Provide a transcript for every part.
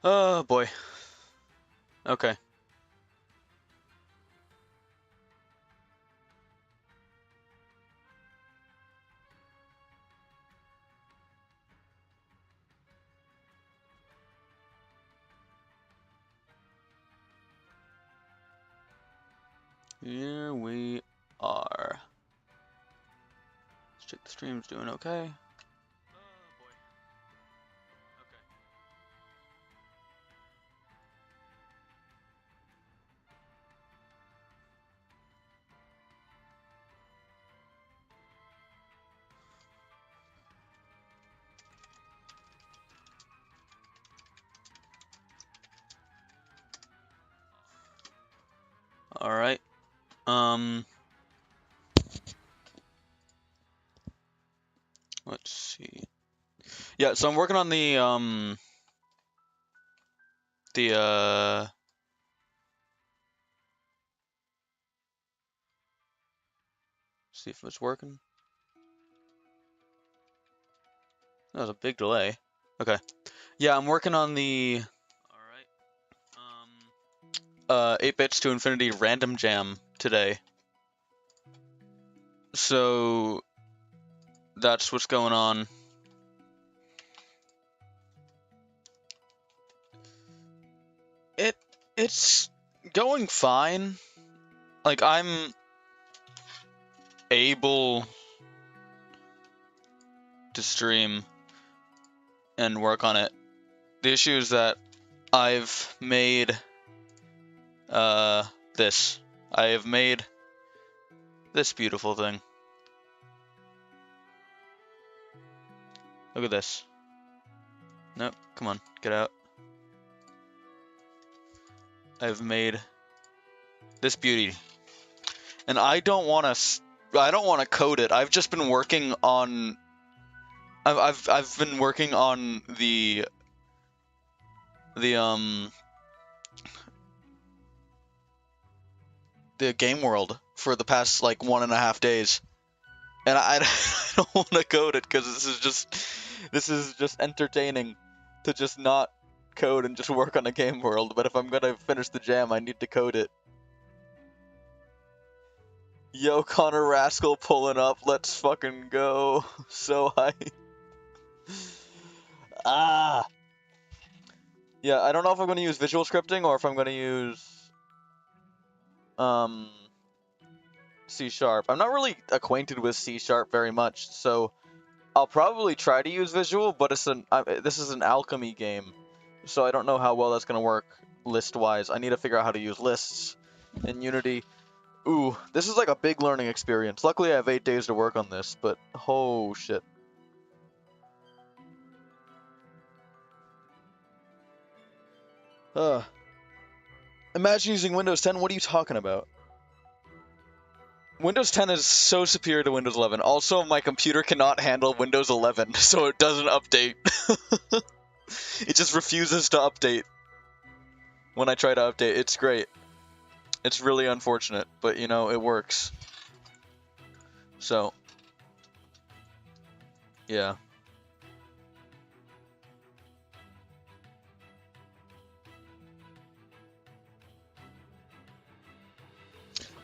Oh boy. Okay. Here we are. Let's check the stream's doing okay. Oh boy. Okay. All right. Um, let's see. Yeah, so I'm working on the see if it's working. That was a big delay. Okay. Yeah, I'm working on the all right. 8 bits to infinity random jam today. So that's what's going on. It's going fine. Like I'm able to stream and work on it. The issue is that I've made this. I have made this beautiful thing. Look at this. Nope, come on, get out. I've made this beauty. And I don't want to code it. I've just been working on I've been working on the the game world for the past like 1.5 days. And I don't want to code it because this is just entertaining to just not code and just work on a game world. But if I'm gonna finish the jam, I need to code it. Yo, Connor Rascal pulling up. Let's fucking go. So hype. Ah. Yeah, I don't know if I'm gonna use visual scripting or if I'm gonna use um C#. I'm not really acquainted with C# very much, so I'll probably try to use visual, but this is an alchemy game, so I don't know how well that's gonna work list-wise. I need to figure out how to use lists in Unity. Ooh, this is like a big learning experience. Luckily, I have 8 days to work on this, but oh shit. Imagine using Windows 10. What are you talking about? Windows 10 is so superior to Windows 11. Also, my computer cannot handle Windows 11, so it doesn't update. It just refuses to update when I try to update. It's great. It's really unfortunate, but you know, it works. So, yeah.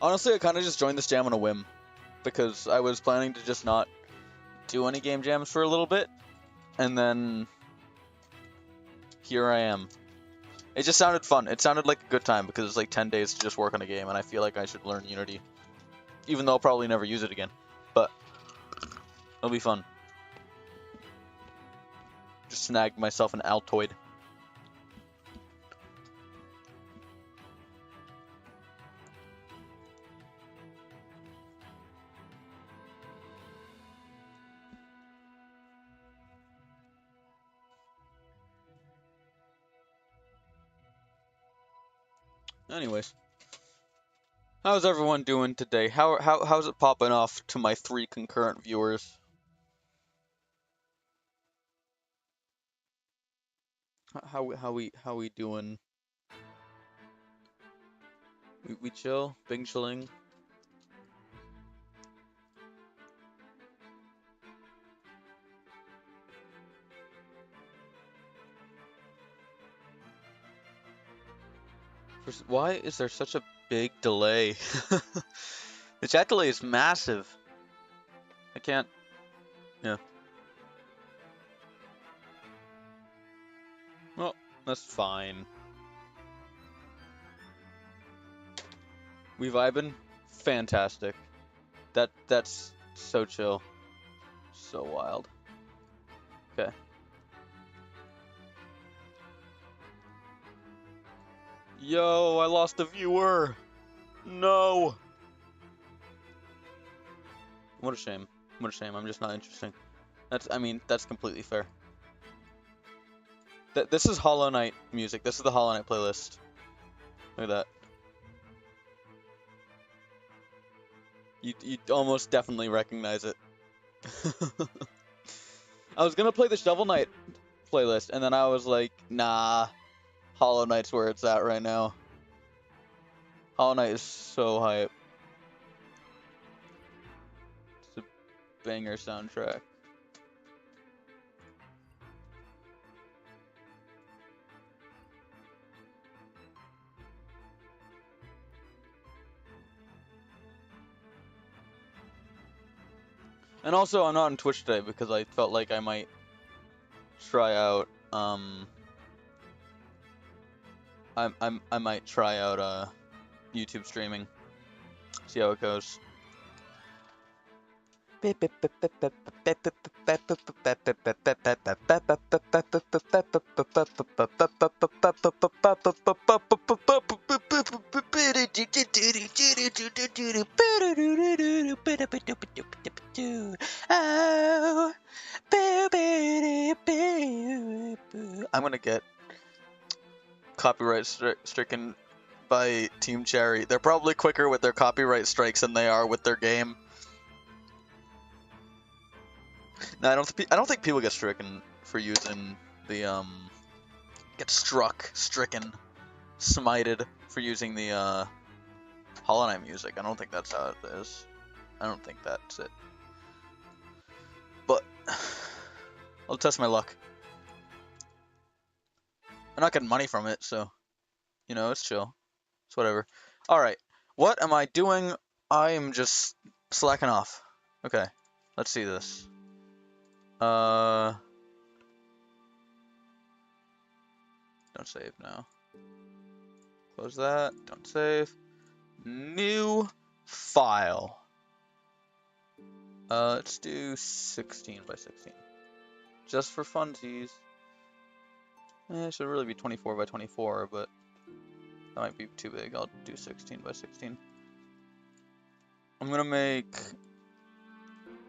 Honestly, I kind of just joined this jam on a whim, because I was planning to just not do any game jams for a little bit, and then here I am. It just sounded fun. It sounded like a good time, because it's like 10 days to just work on a game, and I feel like I should learn Unity. Even though I'll probably never use it again. But, it'll be fun. Just snagged myself an Altoid. Anyways. How's everyone doing today? How's it popping off to my 3 concurrent viewers? How we doing? We chill? Bing chilling? Why is there such a big delay? The chat delay is massive. I can't. Yeah. Well, that's fine. We vibing? Fantastic. That's so chill. So wild. Okay. Yo, I lost a viewer. No. What a shame. What a shame. I'm just not interesting. I mean, that's completely fair. This is Hollow Knight music. This is the Hollow Knight playlist. Look at that. You almost definitely recognize it. I was gonna play the Shovel Knight playlist, and then I was like, nah, Hollow Knight's where it's at right now. Hollow Knight is so hype. It's a banger soundtrack. And also, I'm not on Twitch today because I felt like I might try out, I might try out, YouTube streaming. See how it goes. I'm gonna get copyright stricken by Team Cherry. They're probably quicker with their copyright strikes than they are with their game. No, I don't think people get stricken for using the get stricken, smited for using the Hollow Knight music. I don't think that's how it is. I don't think that's it. But I'll test my luck. I'm not getting money from it, so you know, it's chill. It's whatever. Alright. What am I doing? I am just slacking off. Okay. Let's see this. Don't save now. Close that. Don't save. New file. Let's do 16 by 16. Just for funsies. It should really be 24 by 24, but that might be too big. I'll do 16 by 16. I'm gonna make...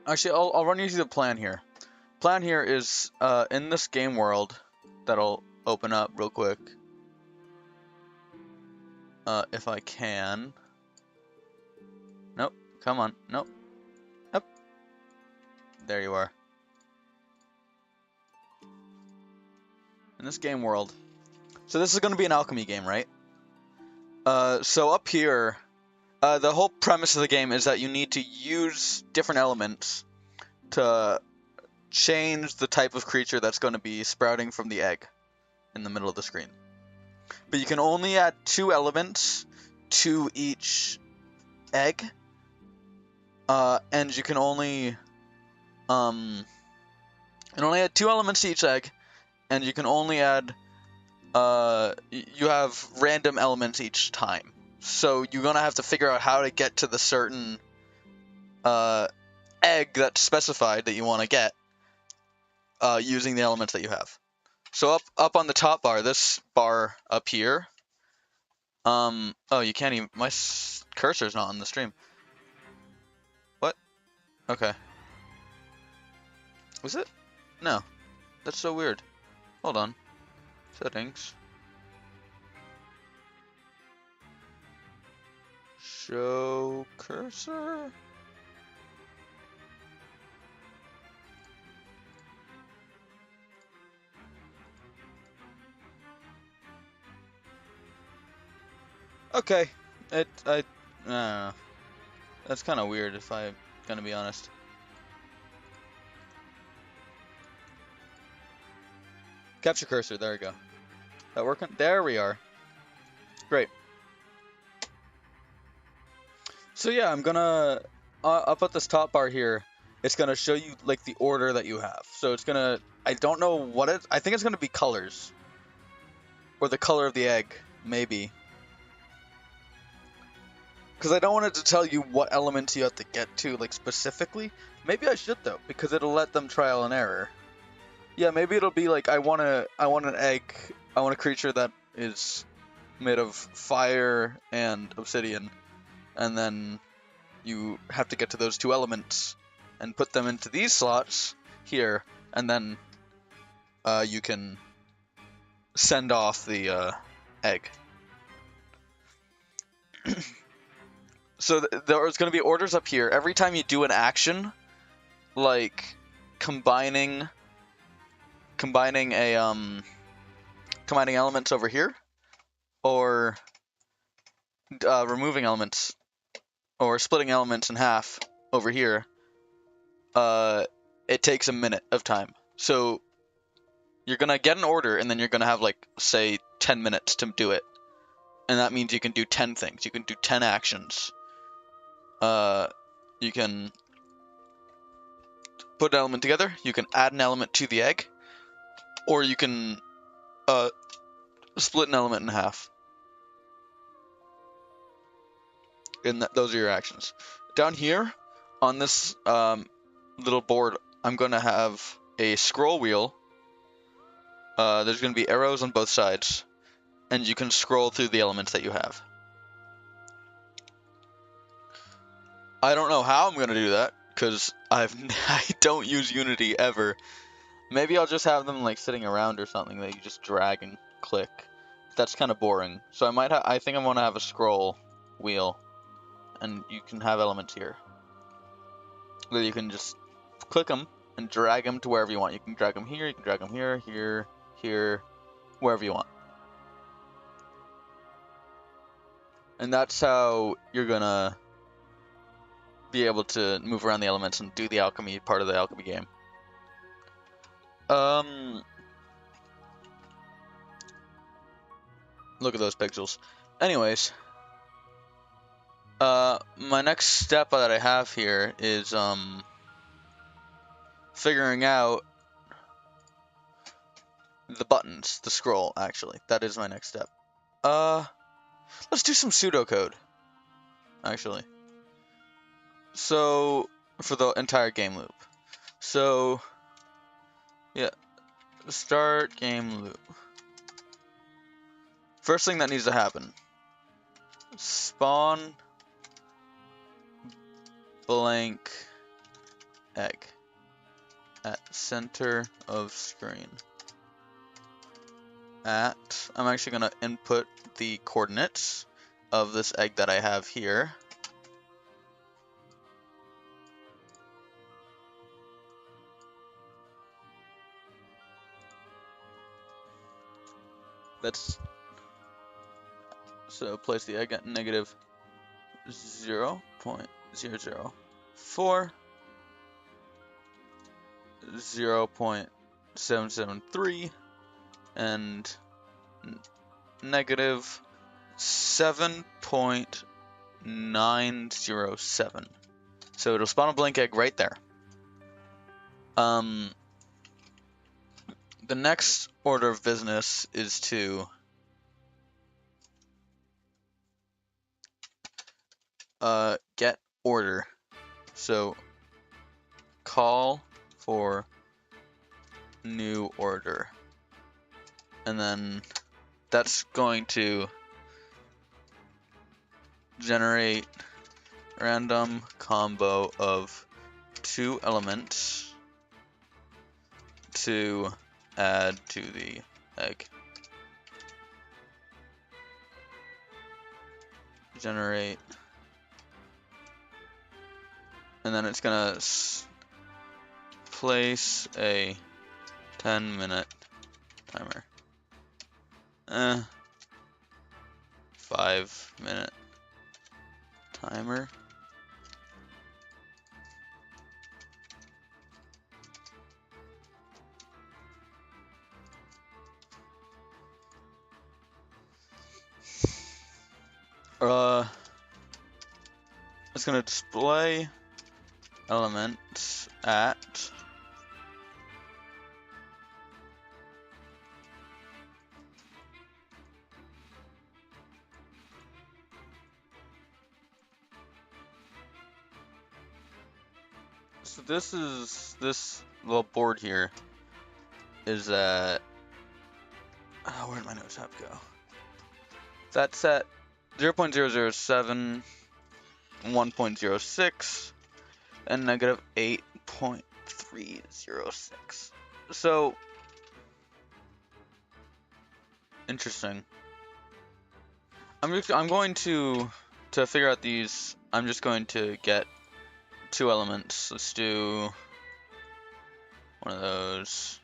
Actually, I'll run you through the plan here. Plan here is, in this game world, that'll open up real quick. If I can. Nope. Come on. Nope. Nope. There you are. In this game world. So this is going to be an alchemy game, right? So up here, the whole premise of the game is that you need to use different elements to change the type of creature that's going to be sprouting from the egg in the middle of the screen. But you can only add 2 elements to each egg, and you can only add 2 elements to each egg, and you can only add you have random elements each time. So you're gonna have to figure out how to get to the certain egg that's specified that you want to get using the elements that you have. So up on the top bar, this bar up here. Oh, you can't even. My cursor's not on the stream. What? Okay. Was it? No. That's so weird. Hold on. Settings. Show cursor. Okay. I don't know. That's kind of weird if I'm gonna be honest. Capture cursor, there we go. That working? There we are. Great. So yeah, I'm gonna up at this top bar here. It's gonna show you like the order that you have. So it's gonna. I don't know what it. I think it's gonna be colors, or the color of the egg, maybe. Because I don't want it to tell you what elements you have to get to, like specifically. Maybe I should though, because it'll let them trial and error. Yeah, maybe it'll be like I want an egg. I want a creature that is made of fire and obsidian, and then you have to get to those two elements and put them into these slots here, and then you can send off the egg. So there's going to be orders up here. Every time you do an action, like combining combining elements over here, or removing elements, or splitting elements in half over here, it takes a minute of time. So you're gonna get an order, and then you're gonna have, like, say 10 minutes to do it, and that means you can do 10 things. You can do 10 actions. You can put an element together, you can add an element to the egg, or you can split an element in half. And those are your actions. Down here on this little board, I'm going to have a scroll wheel. There's going to be arrows on both sides, and you can scroll through the elements that you have. I don't know how I'm going to do that, because I don't use Unity ever. Maybe I'll just have them like sitting around or something that you just drag and click. That's kind of boring. So I think I want to have a scroll wheel, and you can have elements here. That you can just click them and drag them to wherever you want. You can drag them here, you can drag them here, here, here, wherever you want. And that's how you're gonna be able to move around the elements and do the alchemy part of the alchemy game. Look at those pixels. Anyways, my next step that I have here is figuring out the buttons, the scroll. Actually, that is my next step. Let's do some pseudocode. Actually, so for the entire game loop. So yeah, start game loop. First thing that needs to happen: spawn blank egg at center of screen. I'm actually going to input the coordinates of this egg that I have here. So place the egg at negative 0.004, 0.773, and negative 7.907. So it'll spawn a blank egg right there. The next order of business is to get order. So call for new order, and then that's going to generate random combo of two elements to add to the egg. Generate, and then it's gonna place a 10-minute timer. 5-minute timer. It's going to display element at so this little board here is at where did my notes app go? That's at 0.007, 1.06, and negative 8.306. So interesting. I'm going to figure out these. I'm just going to get 2 elements. Let's do one of those.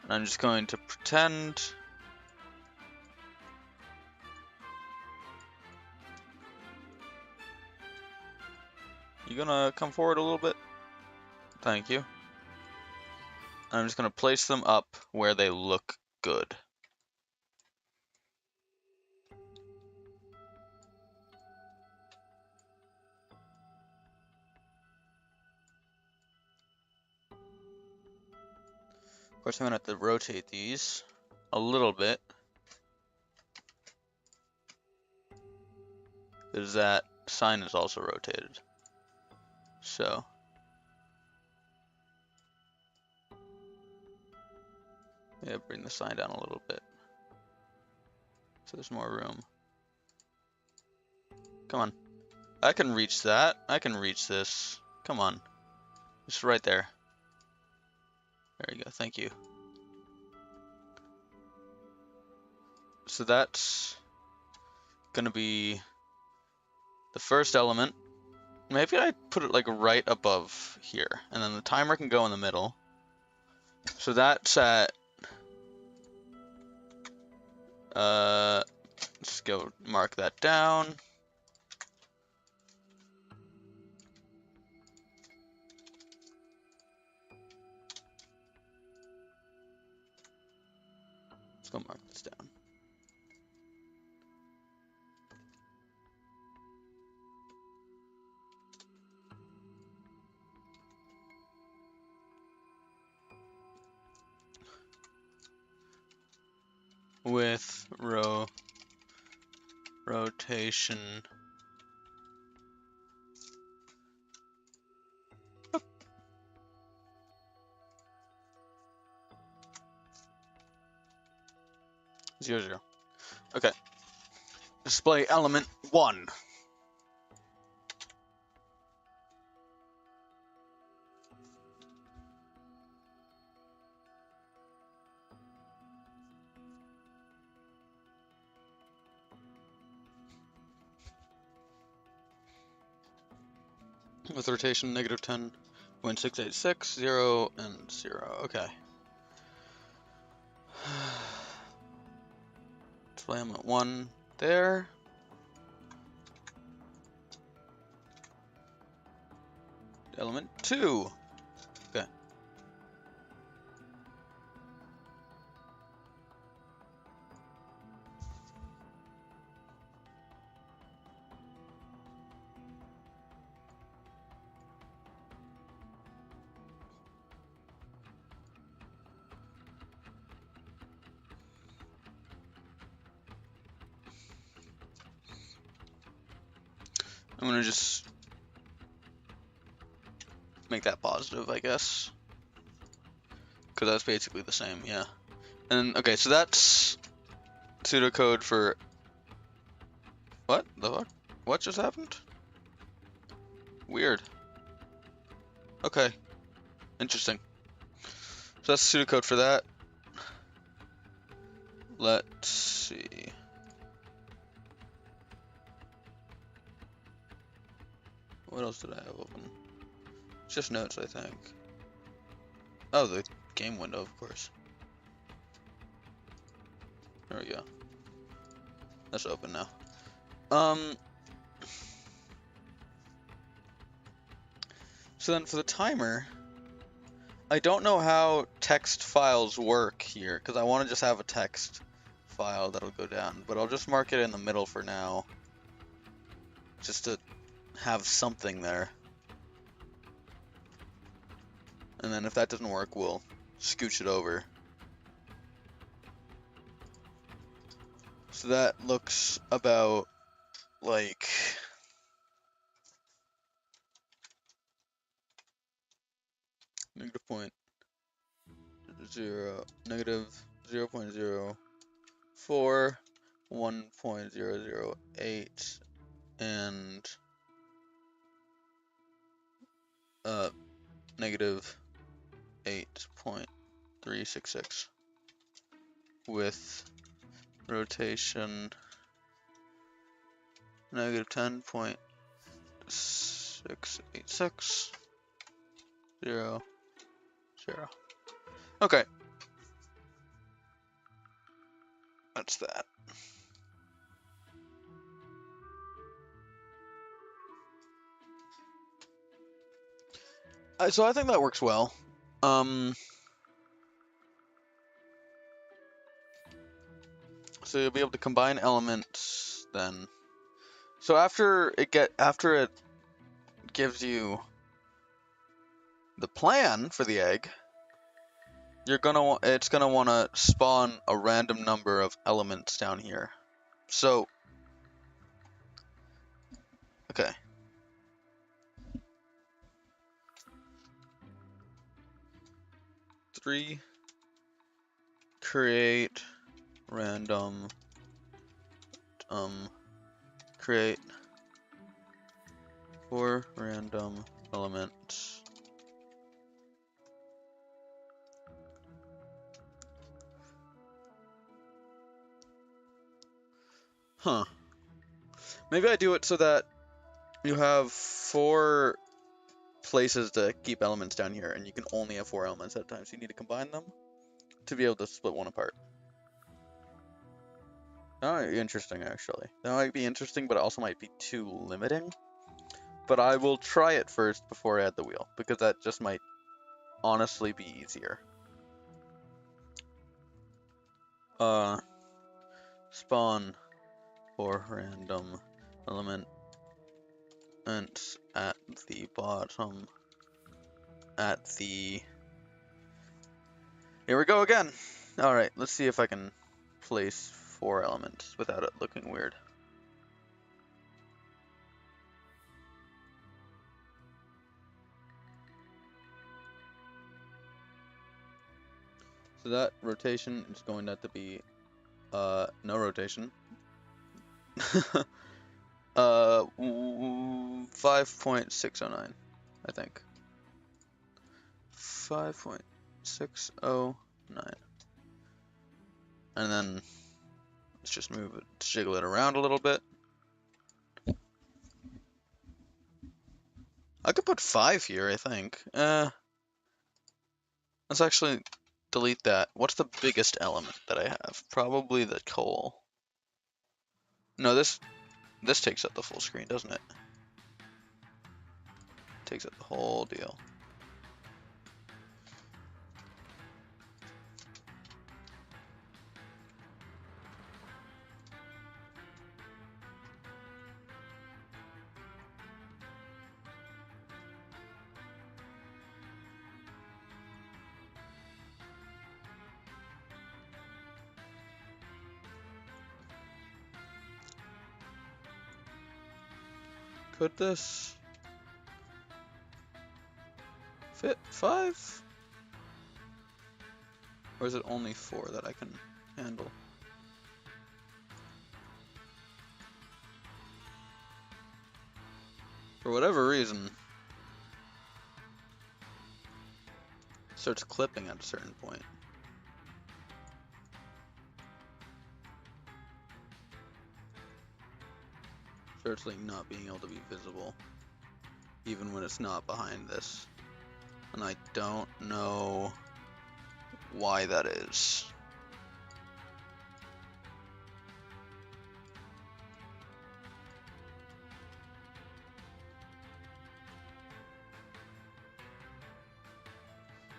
And I'm just going to pretend you gonna come forward a little bit? Thank you. I'm just gonna place them up where they look good. Of course, I'm gonna have to rotate these a little bit, because that sign is also rotated. So yeah, bring the sign down a little bit so there's more room. Come on. I can reach that. I can reach this. Come on. It's right there. There you go. Thank you. So that's gonna be the first element. Maybe I put it like right above here, and then the timer can go in the middle. So that's at let's go mark that down. Let's go mark this down. With rotation. Oh. 0, 0. Okay. Display element 1. With rotation negative 10.686, 0, and 0. Okay. Display element 1 there. Element 2. Okay. I'm gonna just make that positive, I guess, because that's basically the same, yeah. And okay, so that's pseudocode for what the fuck? What just happened? Weird. Okay, interesting. So that's pseudocode for that. Let's see. What else did I have open? Just notes, I think. Oh, the game window, of course. There we go. That's open now. So then for the timer, I don't know how text files work here, because I want to just have a text file that'll go down, but I'll just mark it in the middle for now, just to have something there. And then if that doesn't work, we'll scooch it over. So that looks about like -0.0, -0.04, 1.008, and -8.366 with rotation -10.686, 0, 0. Okay. That's that. So I think that works well. So you'll be able to combine elements then. So after it gives you the plan for the egg, it's gonna want to spawn a random number of elements down here. So okay. Three, create random create 4 random elements. Huh. Maybe I do it so that you have 4 places to keep elements down here, and you can only have 4 elements at a time, so you need to combine them to be able to split one apart. That might be interesting, actually. That might be interesting, but it also might be too limiting. But I will try it first before I add the wheel, because that just might honestly be easier. Spawn 4 random elements at the bottom. Here we go again. Alright, let's see if I can place 4 elements without it looking weird. So that rotation is going to have to be no rotation. 5.609, I think. 5.609. And then let's just move it, jiggle it around a little bit. I could put 5 here, I think. Let's actually delete that. What's the biggest element that I have? Probably the coal. No, this takes up the full screen, doesn't it? Takes up the whole deal. Could this fit 5? Or is it only 4 that I can handle? For whatever reason, it starts clipping at a certain point. Starts like not being able to be visible, even when it's not behind this. And I don't know why that is.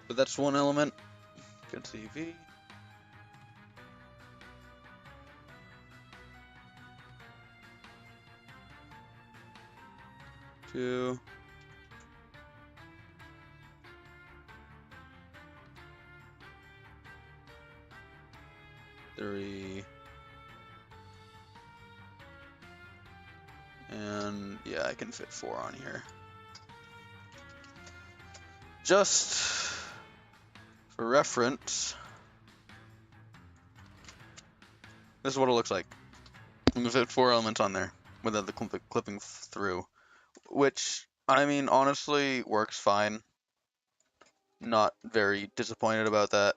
But that's one element. Good CV. 2, 3, and yeah, I can fit 4 on here. Just for reference, this is what it looks like. I'm gonna fit 4 elements on there without the clipping through, which, I mean, honestly works fine. Not very disappointed about that.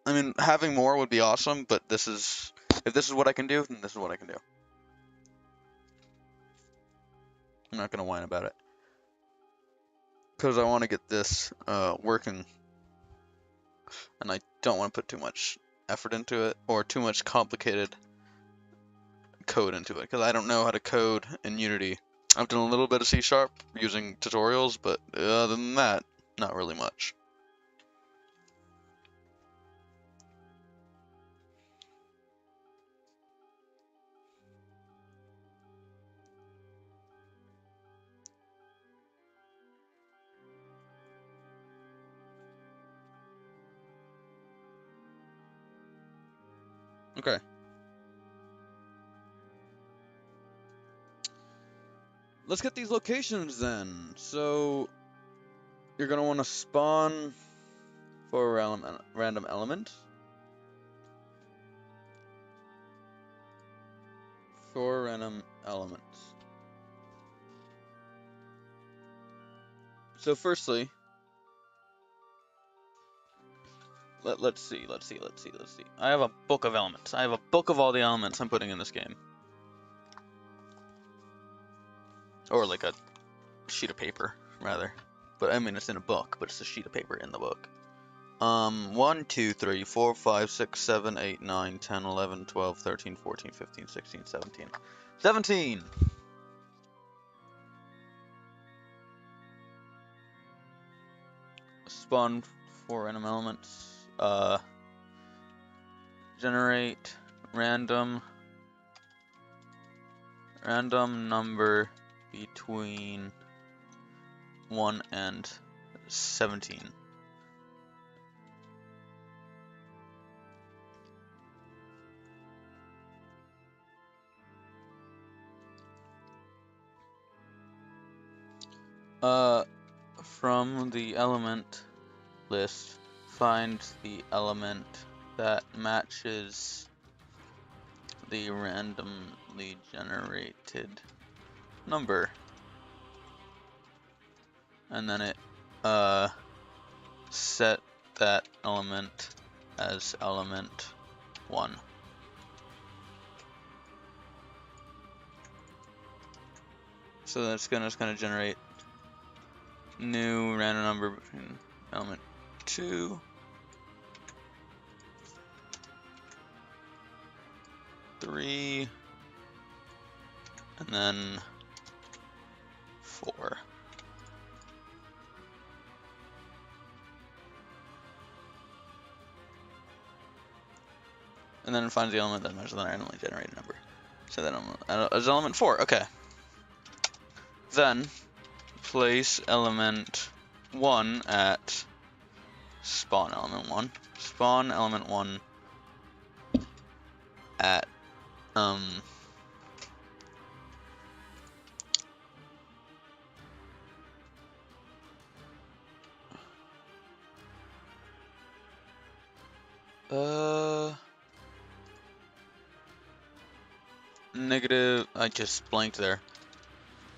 I mean, having more would be awesome, but if this is what I can do, then this is what I can do. I'm not gonna whine about it, because I want to get this working, and I don't want to put too much effort into it, or too much complicated code into it, because I don't know how to code in Unity. I've done a little bit of C# using tutorials, but other than that, not really much. Okay. Let's get these locations then. So you're gonna want to spawn for a random element. For random elements. So firstly, let's see. I have a book of elements. I have a book of all the elements I'm putting in this game. Or like a sheet of paper, rather. But I mean, it's in a book, but it's a sheet of paper in the book. 1, 2, 3, 4, 5, 6, 7, 8, 9, 10, 11, 12, 13, 14, 15, 16, 17. 17! Spawn for random elements. Generate random number between 1 and 17. From the element list, find the element that matches the randomly generated number, and then it set that element as element 1. So that's gonna generate new random number between element 2, 3, and then 4. And then it finds the element that matches the randomly generated number. So that element is element 4. Okay. Then place element 1 at spawn element 1. Spawn element 1 at negative, I just blanked there.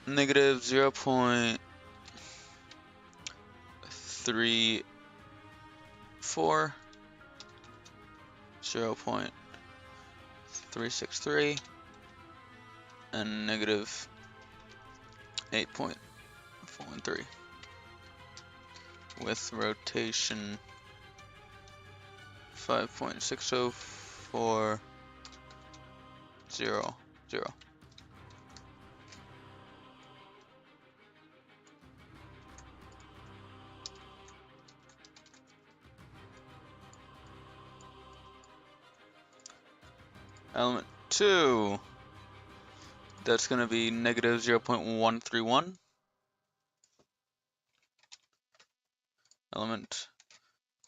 Negative 0.34, 0.363, and negative 8.413 with rotation 5.60400. Element 2, that's going to be negative 0.131. element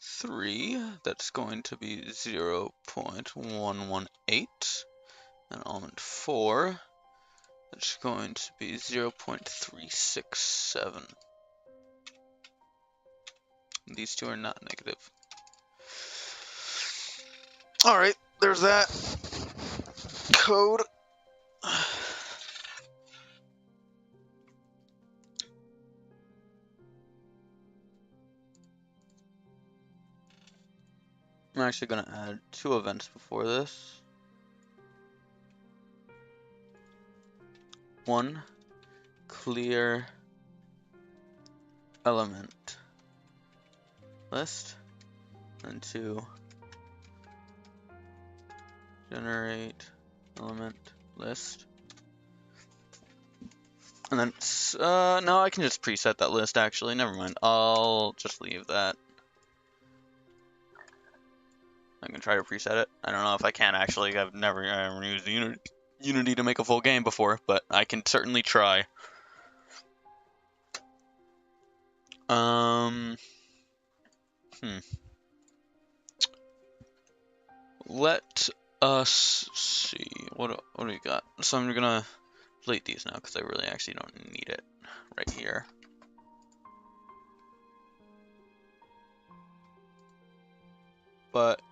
3, that's going to be 0.118, and element 4, that's going to be 0.367. These two are not negative. Alright, there's that code. I'm actually going to add 2 events before this. One, clear element list, and 2, generate element list. And then, no, I can just preset that list actually, never mind. I'll just leave that. I can try to preset it. I don't know if I can actually, I've never used the Unity to make a full game before, but I can certainly try. Let us see, what do we got? So I'm gonna delete these now because I really actually don't need it right here. But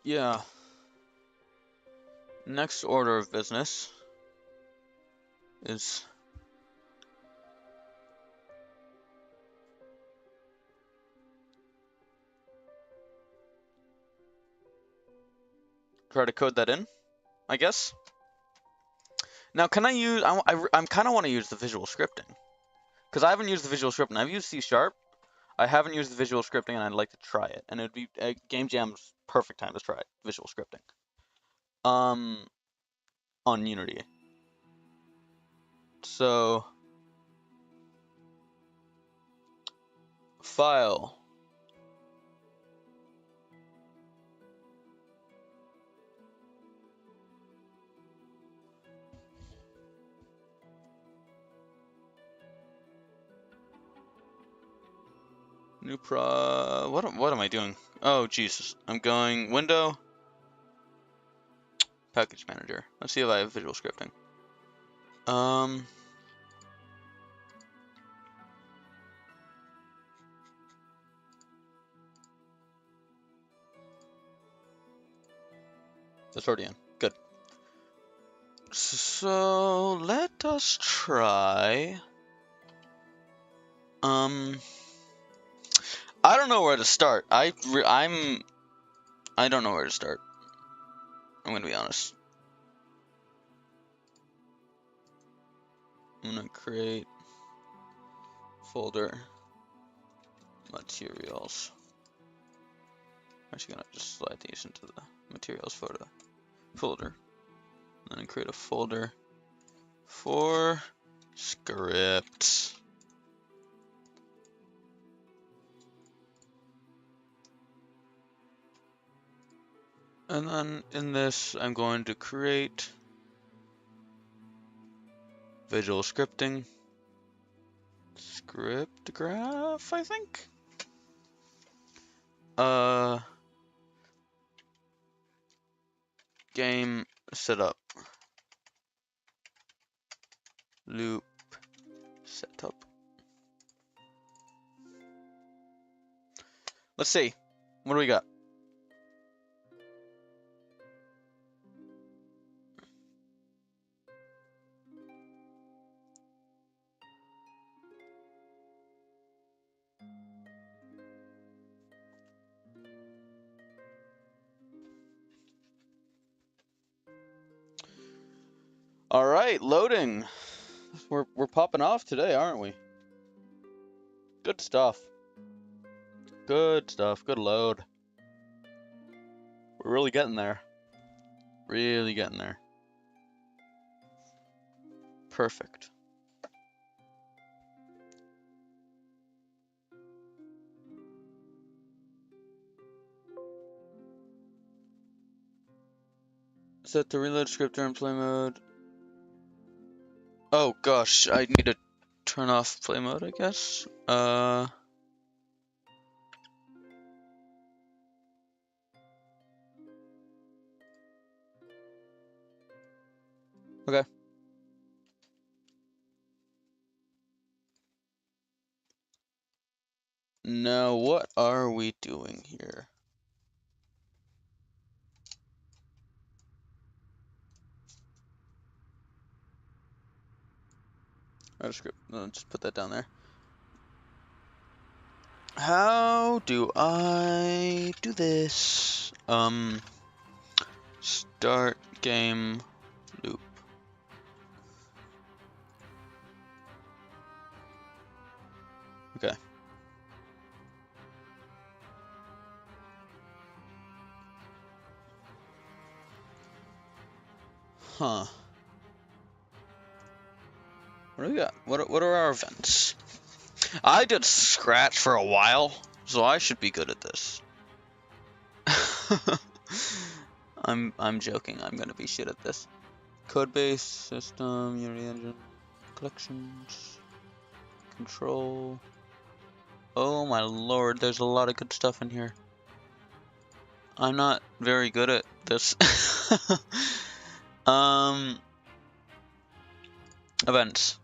yeah. Next order of business is try to code that in, I guess. Now, can I use? I'm kind of want to use the visual scripting because I haven't used the visual scripting. I've used C#. I haven't used the visual scripting, and I'd like to try it. And it'd be Game Jam's perfect time to try it, visual scripting. On Unity. So, file. New what am I doing? Oh Jesus, I'm going Window, Package Manager. Let's see if I have visual scripting. That's already in. Good. So let us try. I don't know where to start. I don't know where to start. I'm gonna be honest. I'm gonna create folder materials. I'm actually gonna just slide these into the materials folder. And then create a folder for scripts. And then in this, I'm going to create visual scripting, script graph, I think. Game setup, loop setup. Let's see, what do we got? All right, loading. We're popping off today, aren't we? Good stuff. Good stuff. Good load. We're really getting there. Really getting there. Perfect. Set the reload script during play mode. Oh gosh, I need to turn off play mode, I guess. Okay. Now, what are we doing here? Write a script. No, just put that down there. How do I do this? Start game loop. Okay. Huh. What do we got? What are our events? I did Scratch for a while, so I should be good at this. I'm joking. I'm gonna be shit at this. Codebase, system, Unity engine, collections, control. Oh my lord, there's a lot of good stuff in here. I'm not very good at this. Events.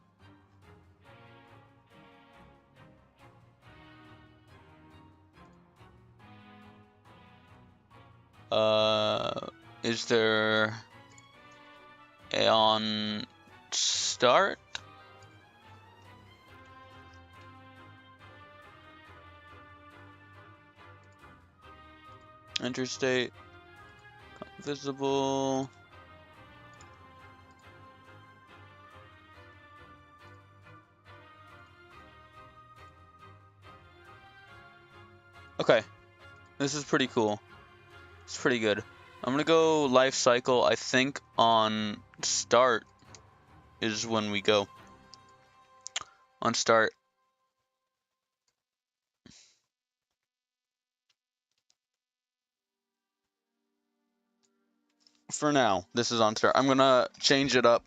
Is there a on start? Enter state, visible. Okay, this is pretty cool. It's pretty good. I'm gonna go life cycle. I think on start is when we go. On start. For now, this is on start. I'm gonna change it up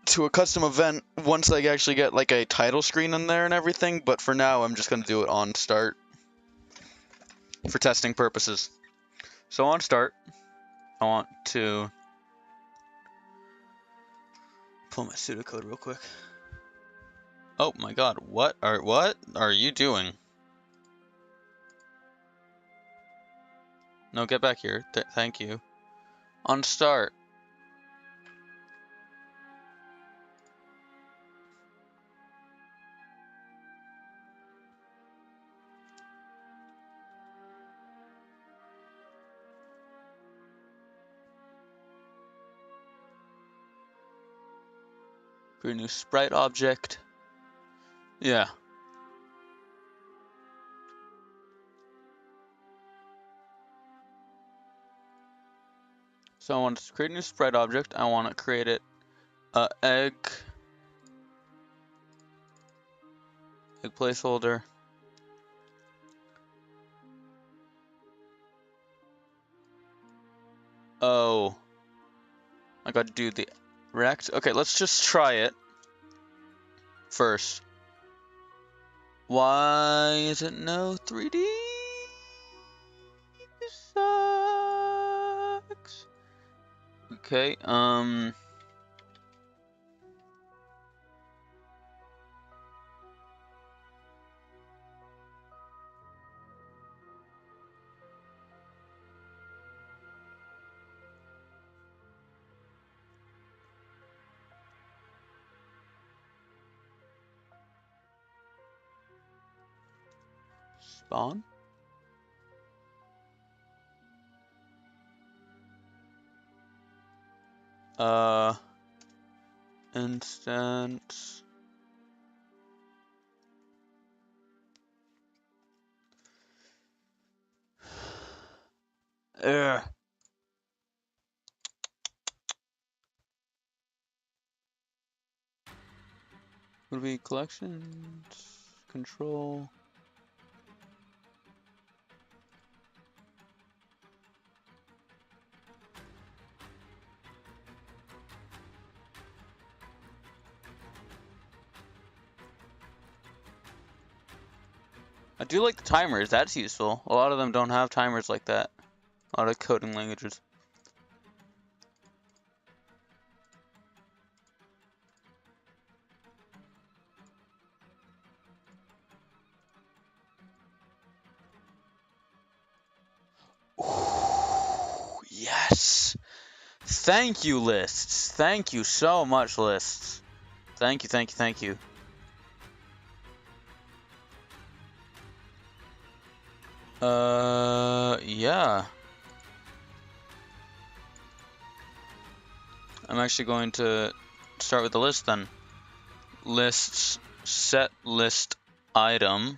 to a custom event once I actually get like a title screen in there and everything, but for now I'm just gonna do it on start for testing purposes. So on start, I want to pull my pseudocode real quick. Oh my god, what are you doing? No, get back here. Thank you. On start. Create a new sprite object. Yeah. So I want to create a new sprite object. I want to create it egg placeholder. Oh, I got to do the rect. Okay, let's just try it first. Why is it no 3D? Sucks. Okay, spawn. Instance. Ugh. Would be collections, control. I do like the timers, that's useful. A lot of them don't have timers like that. A lot of coding languages. Ooh, yes! Thank you, lists! Thank you so much, lists. Thank you, thank you, thank you. Yeah. I'm actually going to start with the list then. Lists, set list item.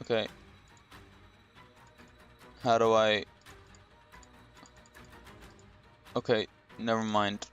Okay. How do I... Okay, never mind.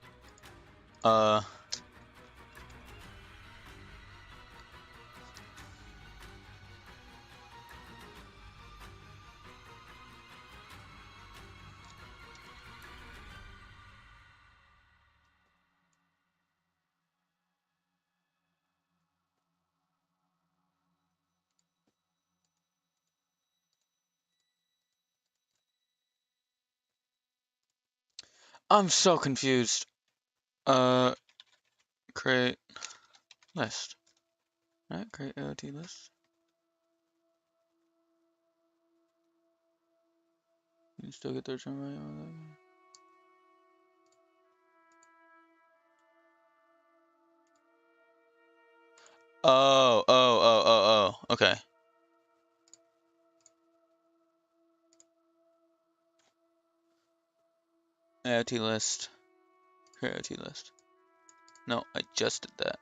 I'm so confused. Create list. Right, create AOT list. You can still get their term right. Oh, okay. AOT list. Create AOT list. No, I just did that.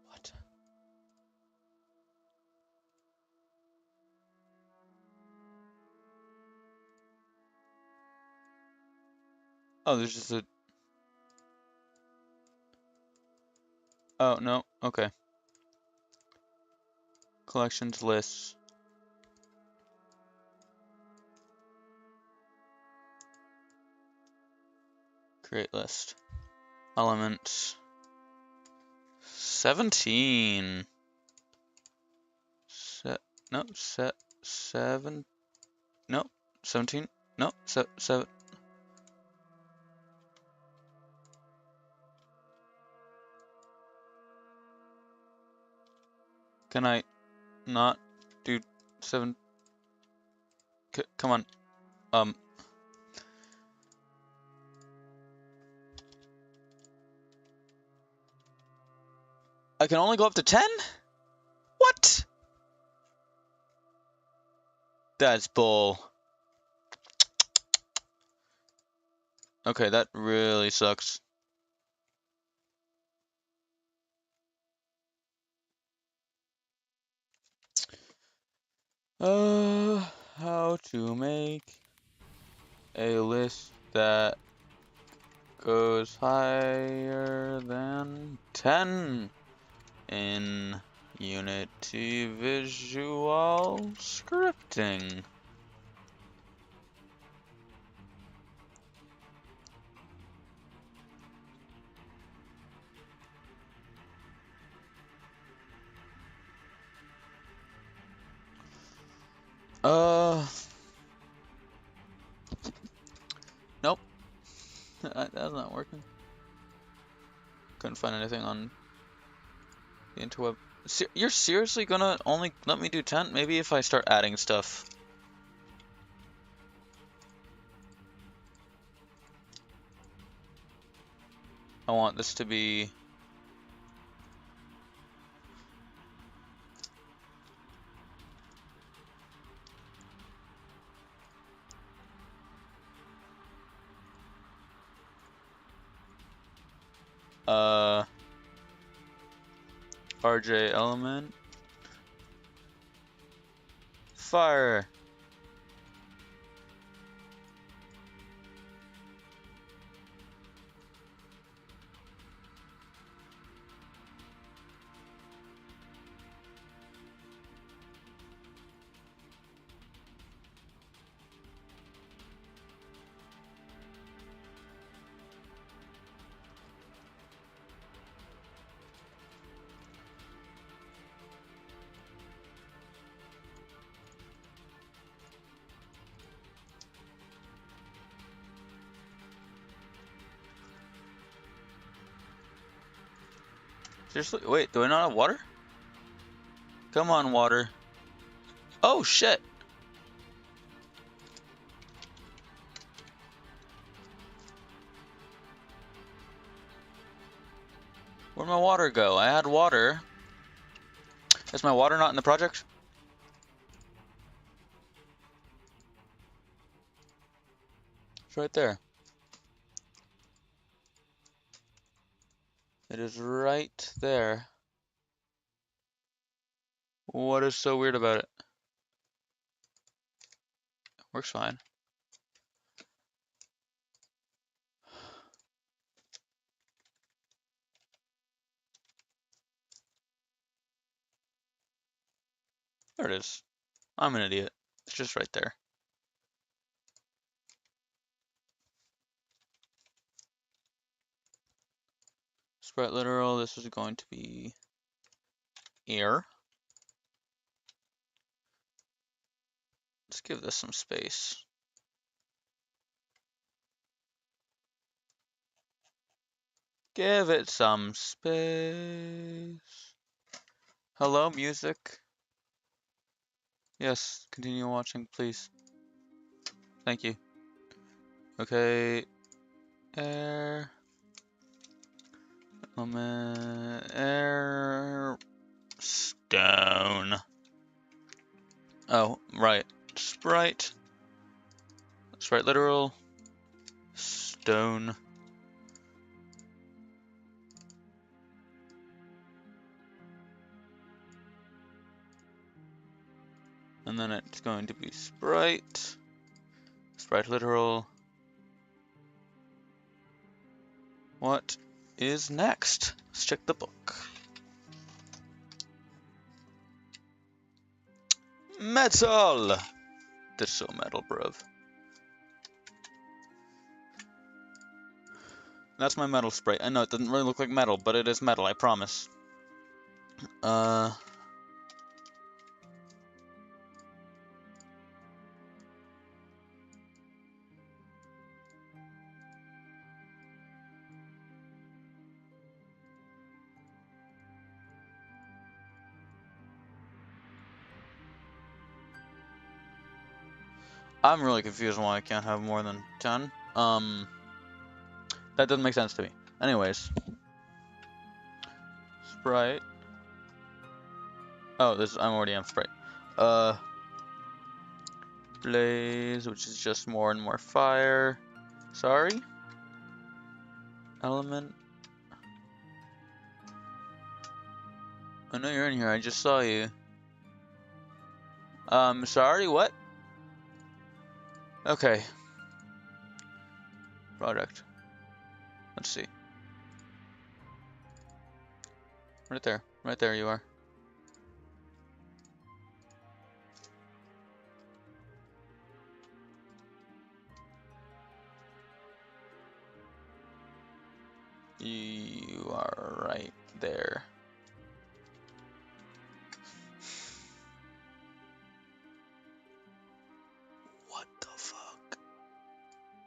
What? Oh, there's just a... Oh, no, okay. Collections lists. Create list. Elements. 17. Set. No, set. 7. No, 17. No, 7. Can I not do 7? Come on. I can only go up to 10? What? That's bull. Okay, that really sucks. How to make a list that goes higher than 10 in Unity Visual Scripting. Nope. That's not working. Couldn't find anything on the interweb. You're seriously gonna only let me do 10? Maybe if I start adding stuff. I want this to be... RJ element. Fire. Seriously? Wait, do I not have water? Come on, water. Oh, shit. Where'd my water go? I had water. Is my water not in the project? It's right there. It is right there. What is so weird about it? Works fine. There it is. I'm an idiot. It's just right there. Sprite literal, this is going to be air. Let's give this some space. Give it some space. Hello, music. Yes, continue watching, please. Thank you. Okay. Air. Air. Stone. Oh, right. Sprite. Sprite literal. Stone. And then it's going to be sprite. Sprite literal. What is next? Let's check the book. Metal! That's so metal, bruv. That's my metal sprite. I know it doesn't really look like metal, but it is metal, I promise. I'm really confused on why I can't have more than 10. That doesn't make sense to me. Anyways. Sprite. Oh, I'm already on Sprite. Blaze, which is just more and more fire. Sorry? Element. I know you're in here, I just saw you. Sorry, what? Okay. Product. Let's see. Right there. Right there you are. You are right there. What the fuck?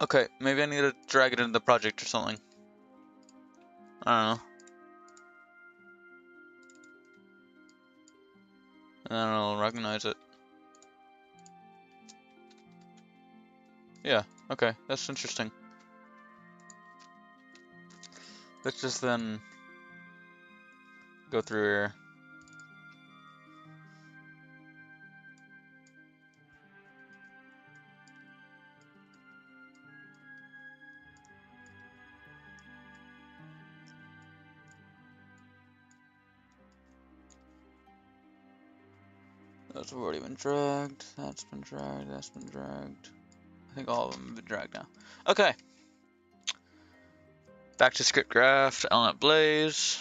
Okay, maybe I need to drag it into the project or something. I don't know. And then I'll recognize it. Yeah, okay, that's interesting. Let's just then go through here. Those have already been dragged. That's been dragged. That's been dragged. I think all of them have been dragged now. Okay. Back to script graph. Element blaze.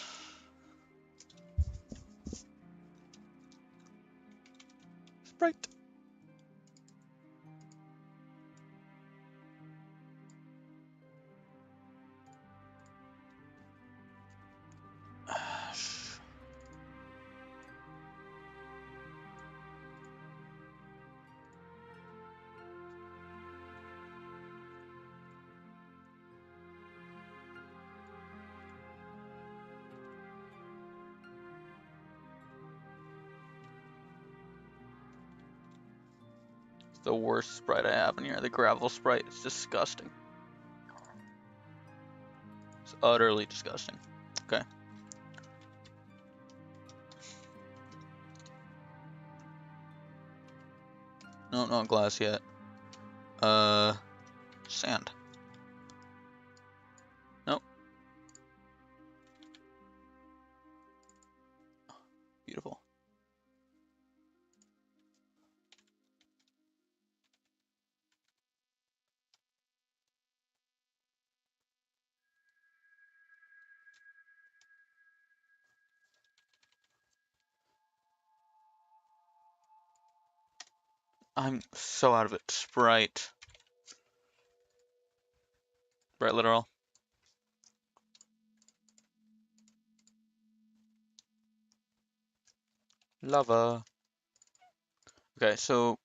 Sprite. The worst sprite I have in here. The gravel sprite is disgusting. It's utterly disgusting. Okay. No, not glass yet. Sand. Nope. Beautiful. I'm so out of it. Sprite. Sprite literal. Lava. Okay, so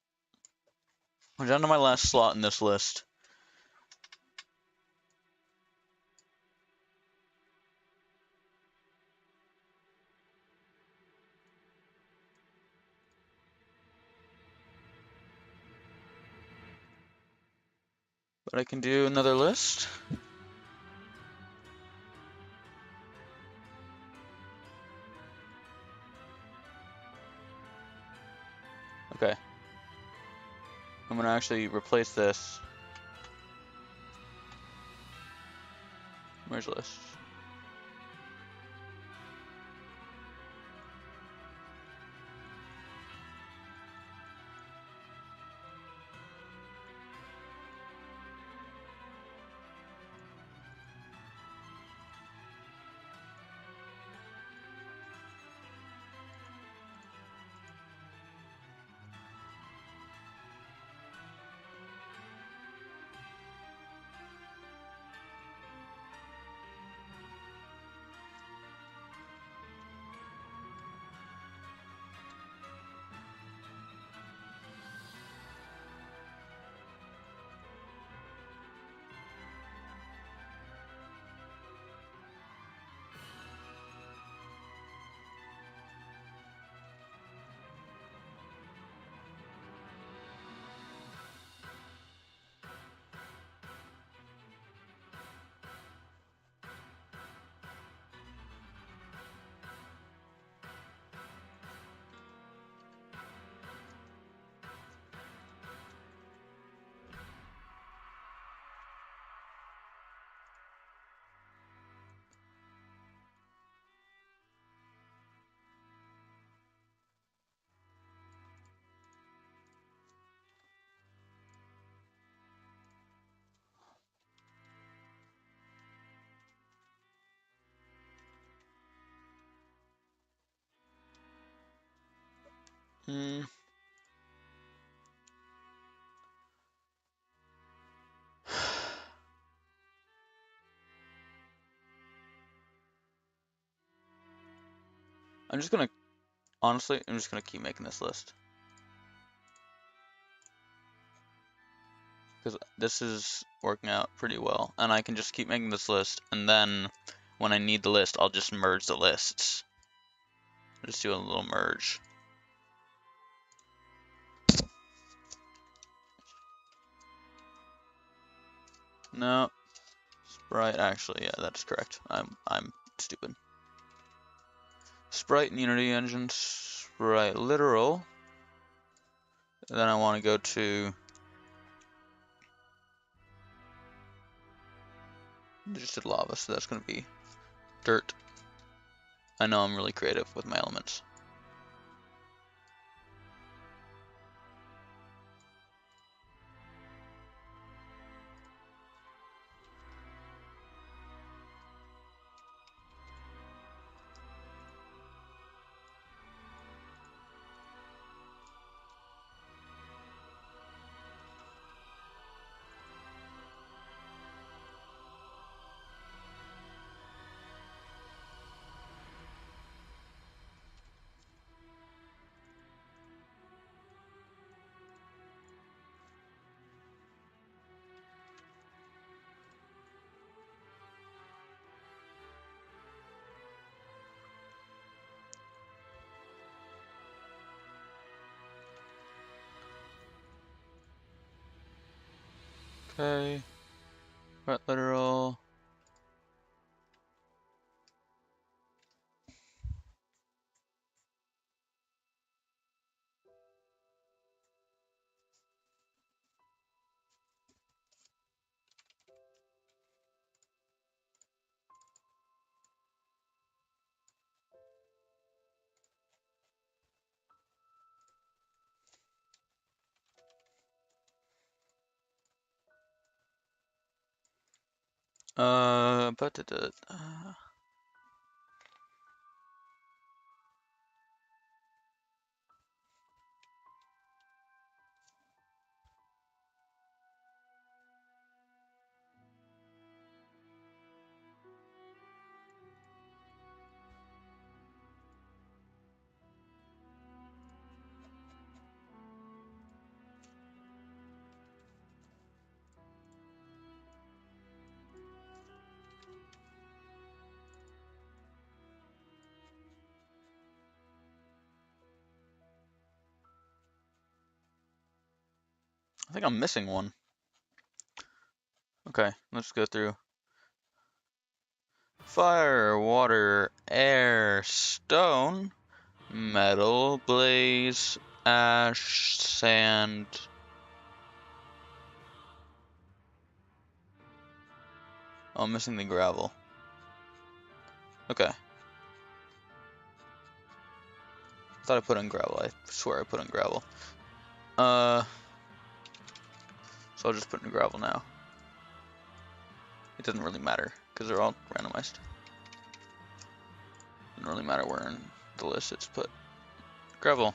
we're down to my last slot in this list. But I can do another list. Okay. I'm gonna actually replace this. Merge list. Hmm. I'm just gonna, honestly, I'm just gonna keep making this list. Because this is working out pretty well. And I can just keep making this list, and then when I need the list, I'll just merge the lists. Just do a little merge. No. Sprite, actually, yeah, that's correct. I'm stupid. Sprite and Unity engine, Sprite literal. And then I want to go to just did lava, so that's gonna be dirt. I know I'm really creative with my elements. Okay. Wet literal. But I think I'm missing one. Okay, let's go through. Fire, water, air, stone, metal, blaze, ash, sand. Oh, I'm missing the gravel. Okay. I thought I put in gravel. I swear I put in gravel. So I'll just put in gravel now. It doesn't really matter, because they're all randomized. Doesn't really matter where in the list it's put. Gravel.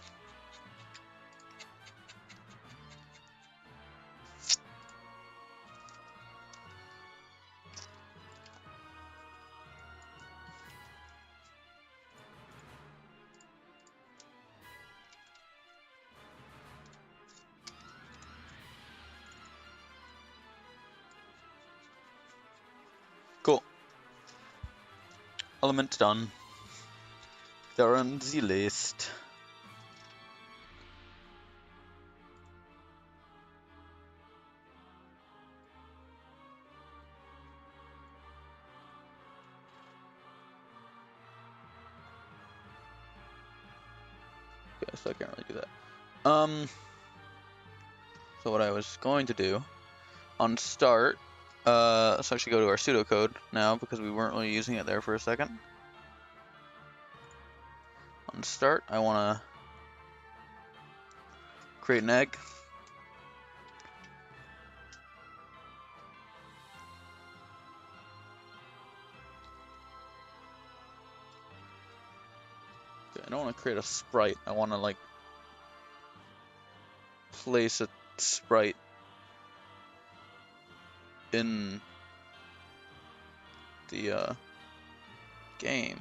Cool. Element done. They're on the list. Okay, so I can't really do that. So what I was going to do on start, so I should go to our pseudocode now because we weren't really using it there for a second. On start, I want to create an egg. Okay, I don't want to create a sprite. I want to like place a sprite in the game.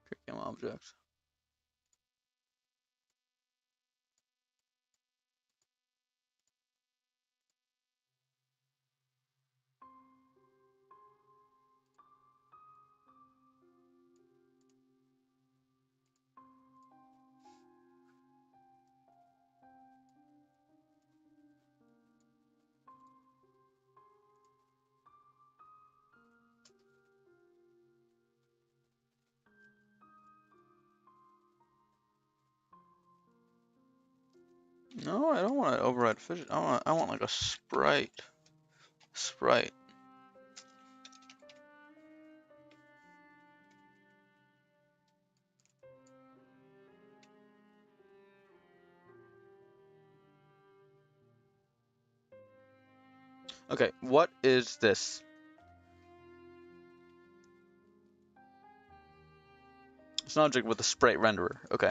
Create game object. No, I don't want to override fidget. I want like a sprite. Sprite. Okay, what is this? It's an object with a sprite renderer. Okay.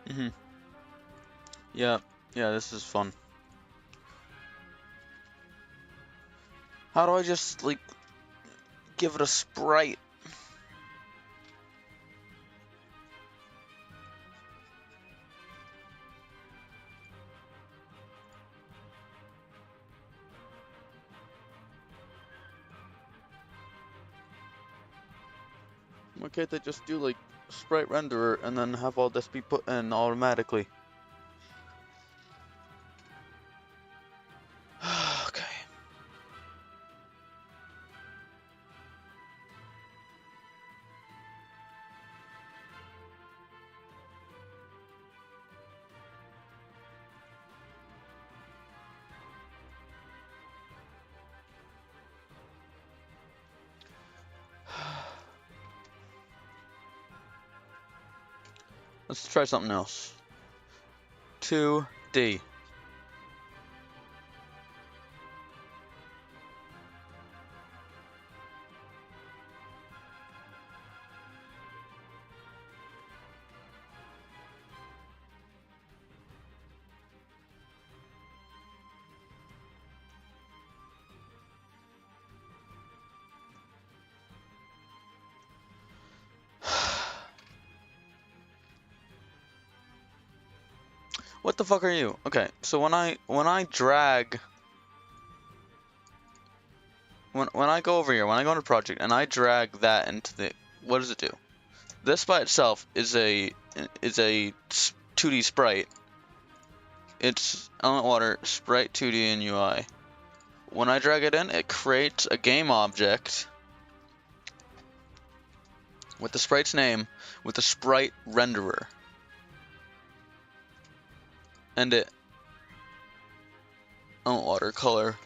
Mm-hmm. Yeah, yeah, this is fun. How do I just, like, give it a sprite? Why can't they just do, like, sprite renderer and then have all this be put in automatically? Okay. Let's try something else. 2D. What the fuck are you? Okay, so when I drag when I go over here, when I go into project and I drag that into the, what does it do? This by itself is a 2D sprite. It's Element Water Sprite 2D in UI. When I drag it in, it creates a game object with the sprite's name with the sprite renderer. And it Element Water color.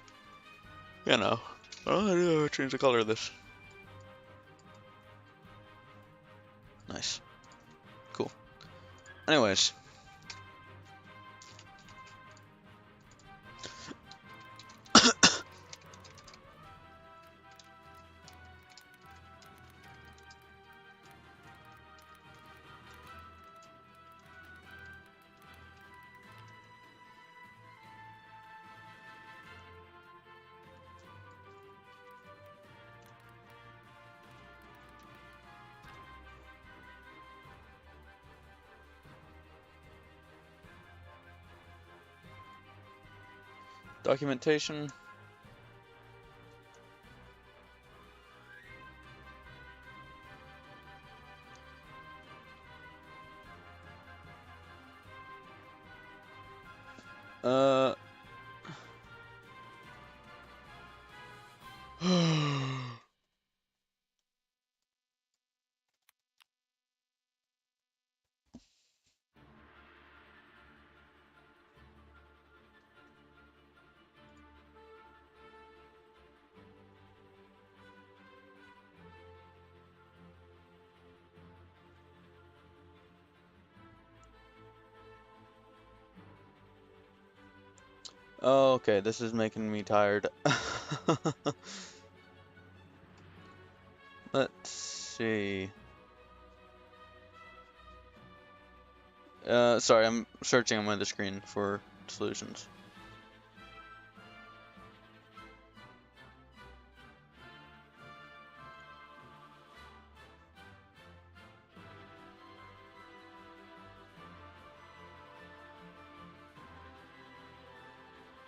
You know. Oh, I know how to change the color of this. Nice. Cool. Anyways. Documentation. Uh. Oh, okay, this is making me tired. Let's see. Sorry, I'm searching on my other screen for solutions.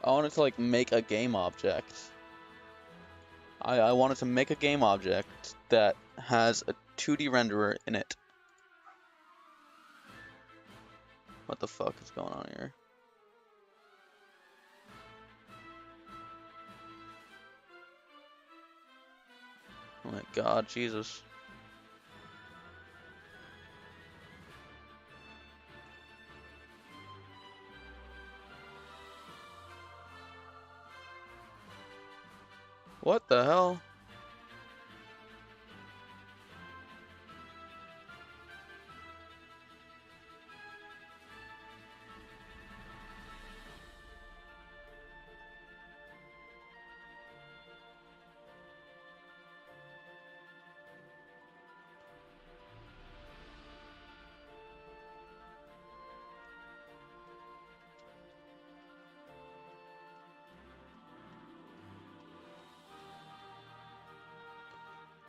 I wanted to, like, make a game object. I wanted to make a game object that has a 2D renderer in it. What the fuck is going on here? Oh my god, Jesus. What the hell?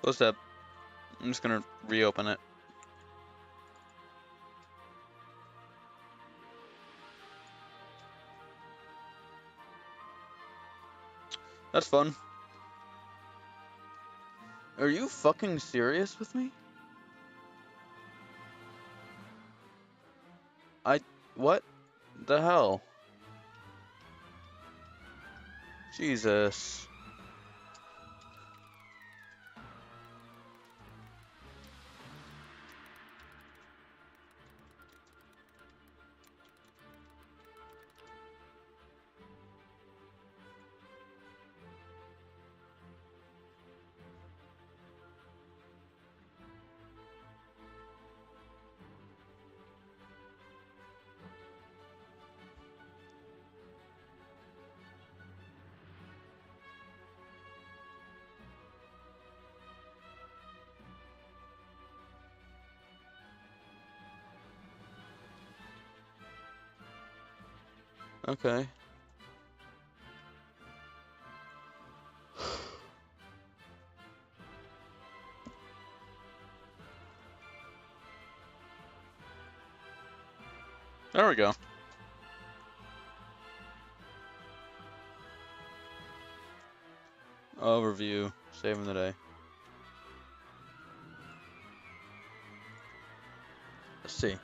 Close tab. I'm just gonna reopen it. That's fun. Are you fucking serious with me? What the hell? Jesus. Okay. There we go. Overview. Saving the day. Let's see.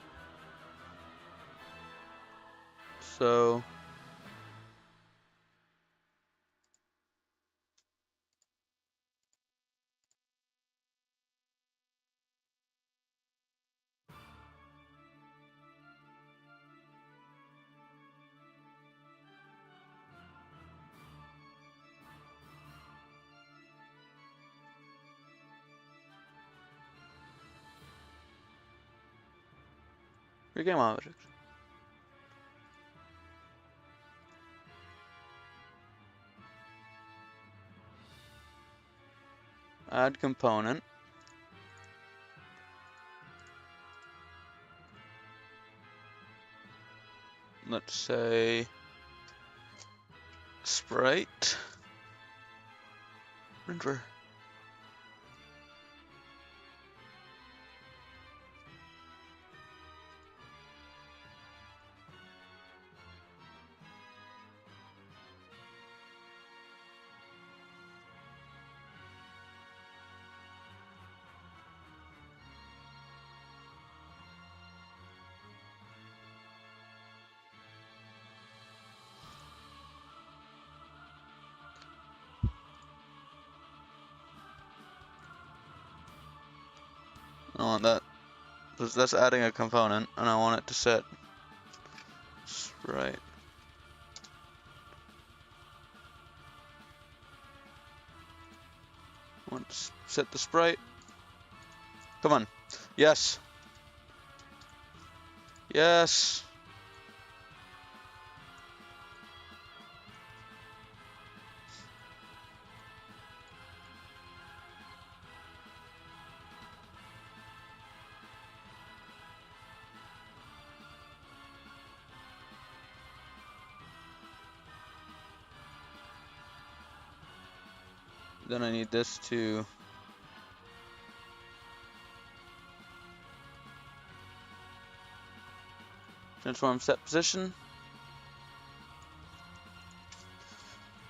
So... Your game object. Add component. Let's say sprite. Render. I want that. That's adding a component, and I want it to set sprite. I want to set the sprite. Come on. Yes. Yes. Then I need this to transform set position.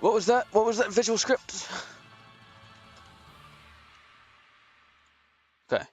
What was that? What was that visual script? Okay.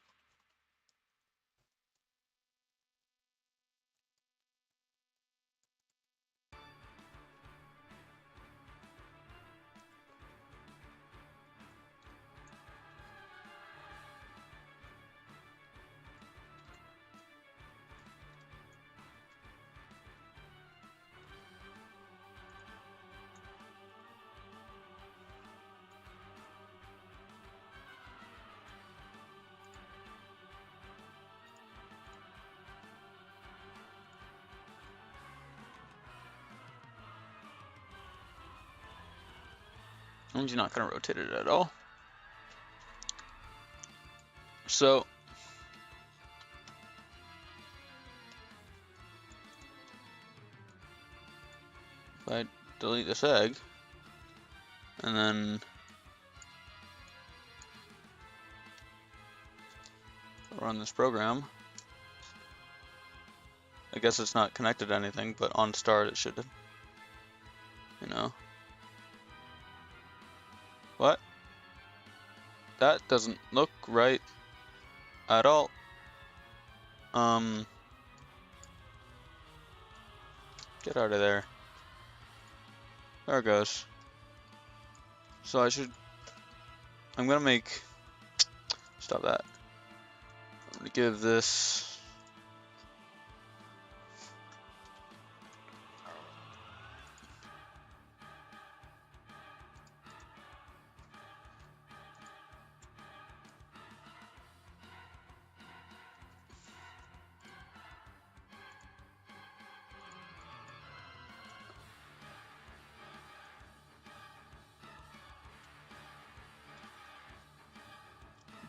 And you're not going to rotate it at all. So if I delete this egg, and then run this program. I guess it's not connected to anything, but on start it should, you know. What? That doesn't look right at all. Get out of there. There it goes. So I'm gonna make, stop that. I'm gonna give this,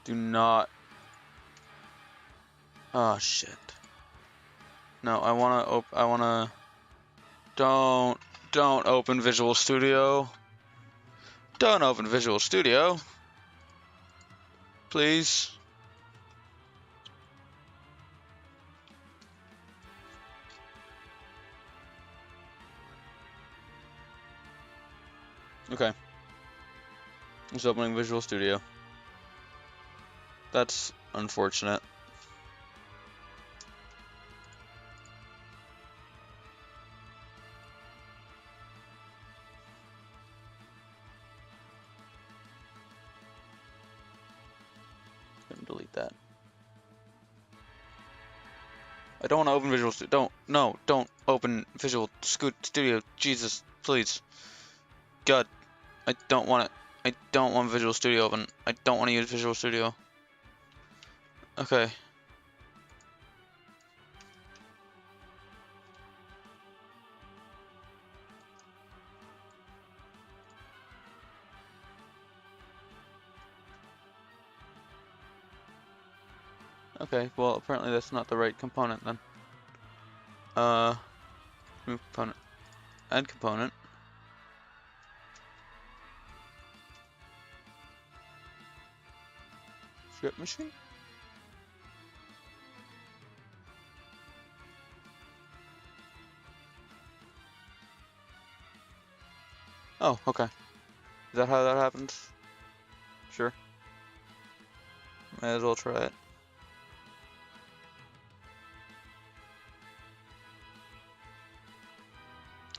do not, oh shit. No, I wanna, don't open Visual Studio. Don't open Visual Studio. Please. Okay. It's opening Visual Studio. That's unfortunate. Gonna delete that. I don't want to open Visual Studio. Don't open Visual Studio. Jesus, please. God, I don't want it. I don't want Visual Studio open. I don't want to use Visual Studio. Okay. Okay, well, apparently that's not the right component then. Remove component. Add component. Script machine? Oh, okay. Is that how that happens? Sure. May as well try it.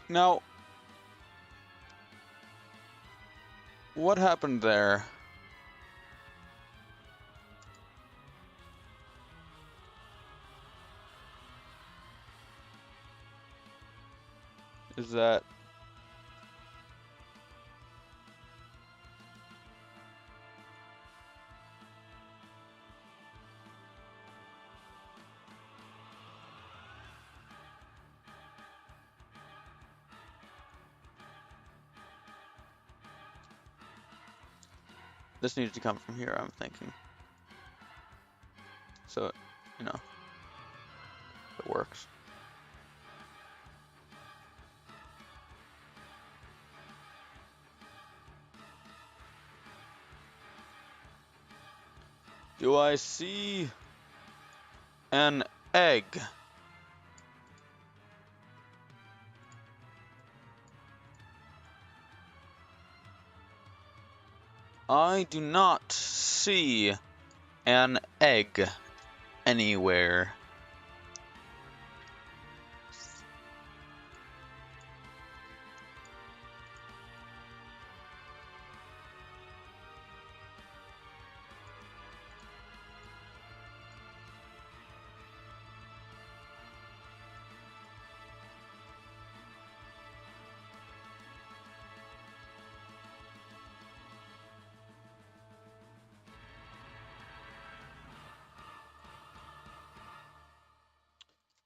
Now, what happened there? Is that this needs to come from here, I'm thinking. So, you know, it works. Do I see an egg? I do not see an egg anywhere.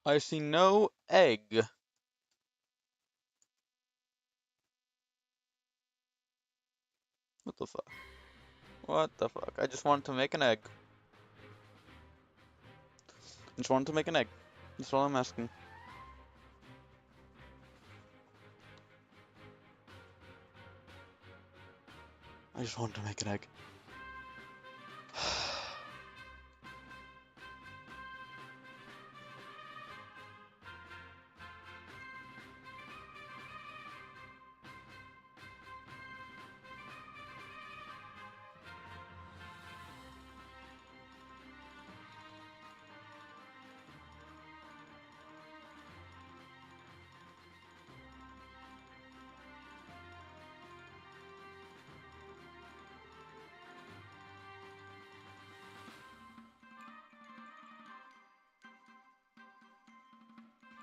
I see no egg. What the fuck? What the fuck? I just wanted to make an egg. I just wanted to make an egg. That's all I'm asking. I just wanted to make an egg.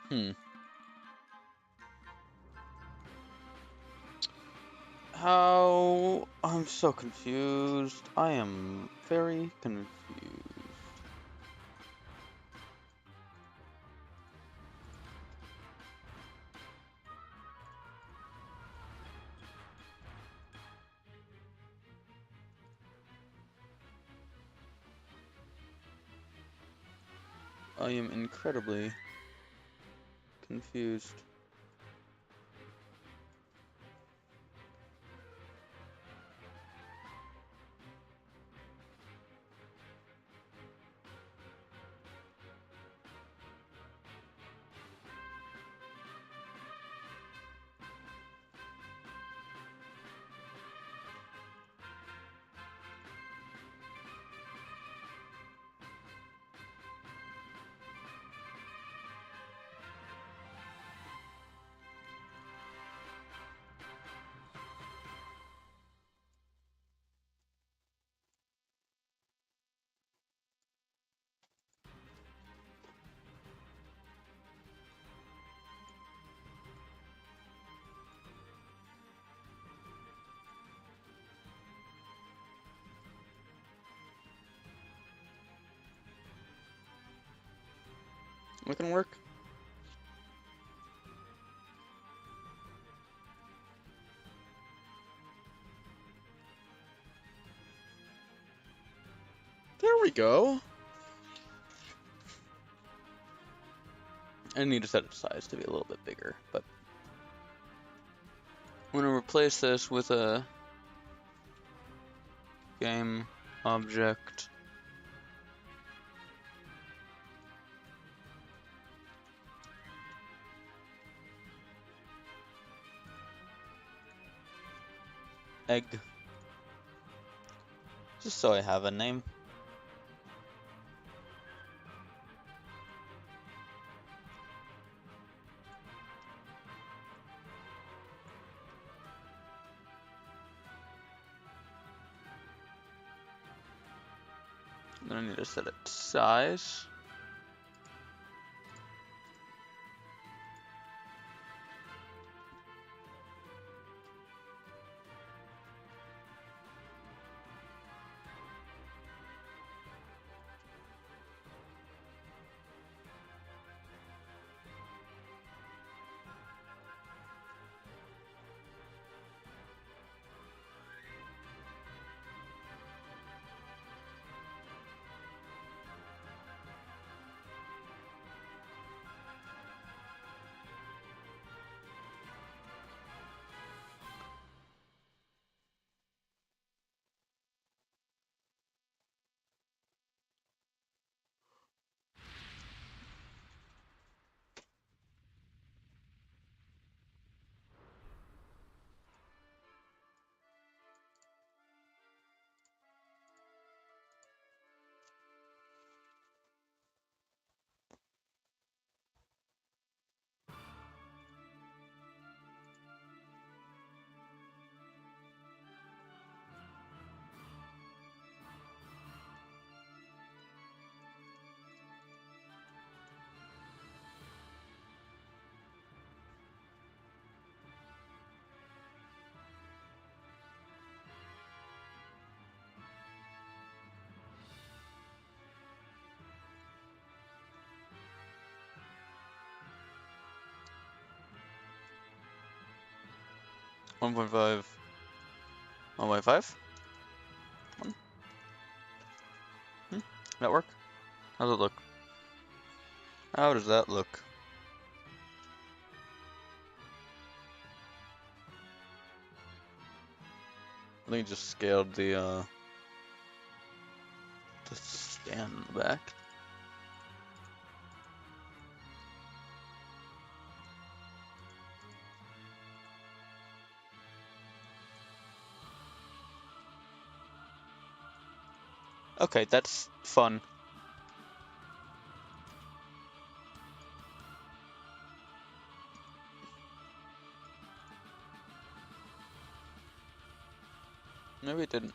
Hmm. How? I'm so confused. I am very confused. I am incredibly confused. It can work. There we go. I need to set its size to be a little bit bigger, but I'm gonna replace this with a game object. Egg. Just so I have a name. Then I need to set its size. One point five. 1.5? That work? How's it look? How does that look? I think just scaled the stand in the back. Okay, that's fun. Maybe it didn't.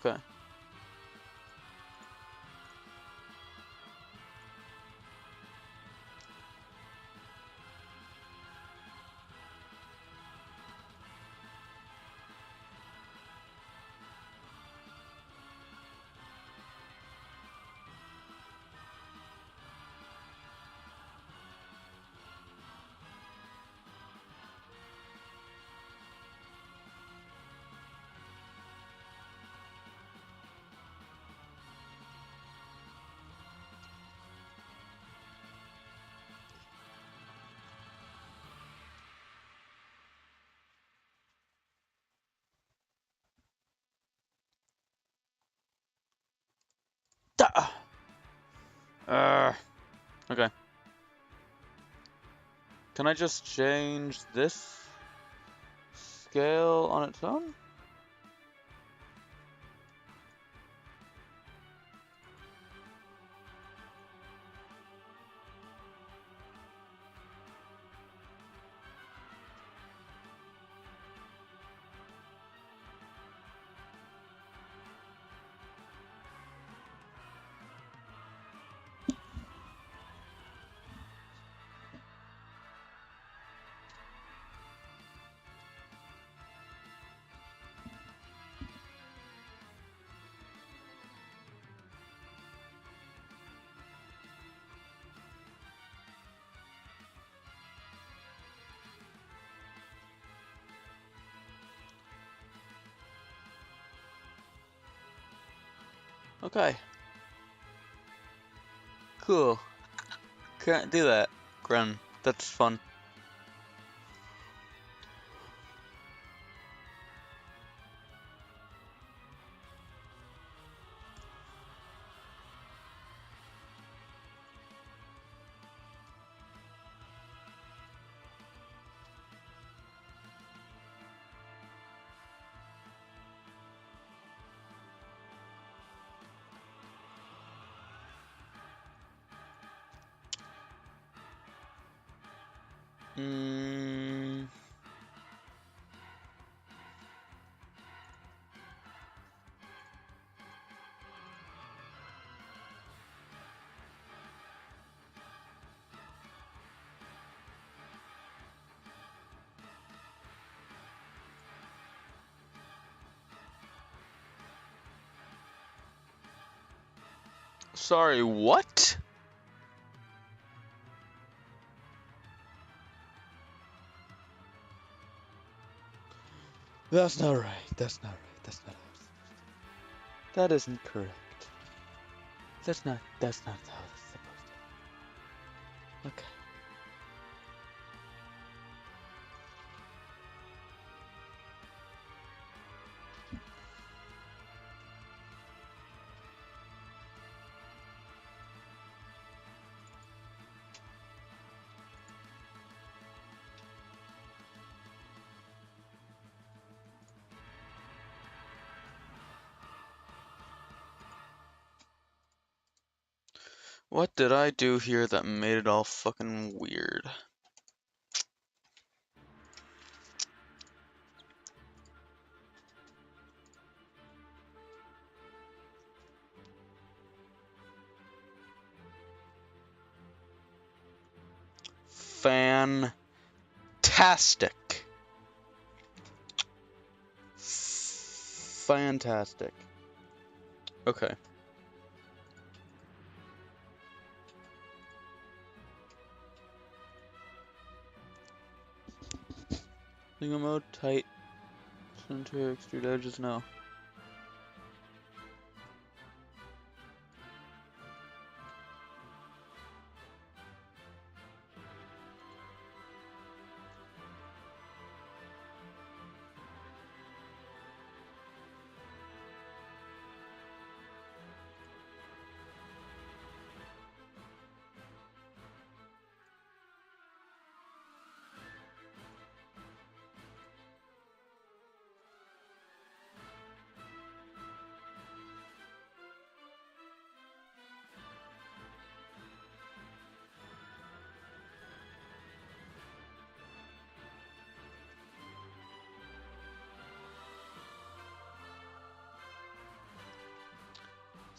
Okay. Da! Okay. Can I just change this scale on its own? Okay. Cool. Can't do that, Gren. That's fun. Mm. Sorry, what? That's not right. That's not right. That's not how it's supposed to. That isn't correct. That's not how it's supposed to. Okay. What did I do here that made it all fucking weird? Fantastic. Fantastic. Okay. Single mode, tight, center, extrude edges, no.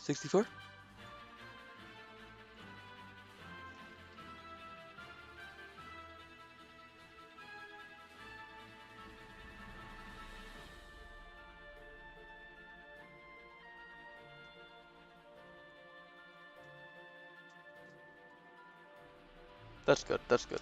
64? That's good, that's good.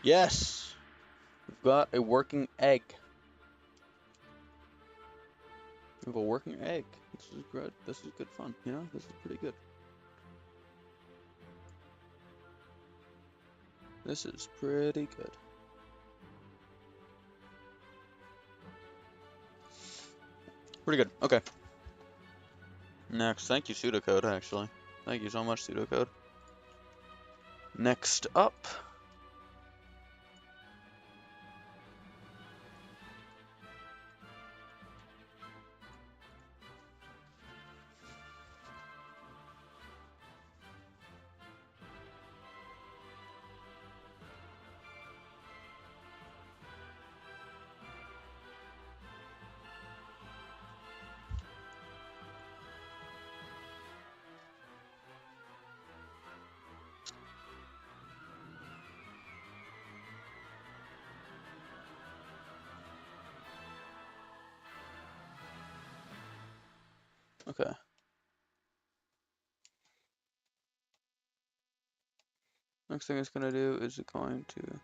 Yes! We've got a working egg. We have a working egg. This is good. This is good fun. You know, this is pretty good. This is pretty good. Pretty good. Okay. Next. Thank you, pseudocode, actually. Thank you so much, pseudocode. Next up. Okay. Next thing it's gonna do is going to...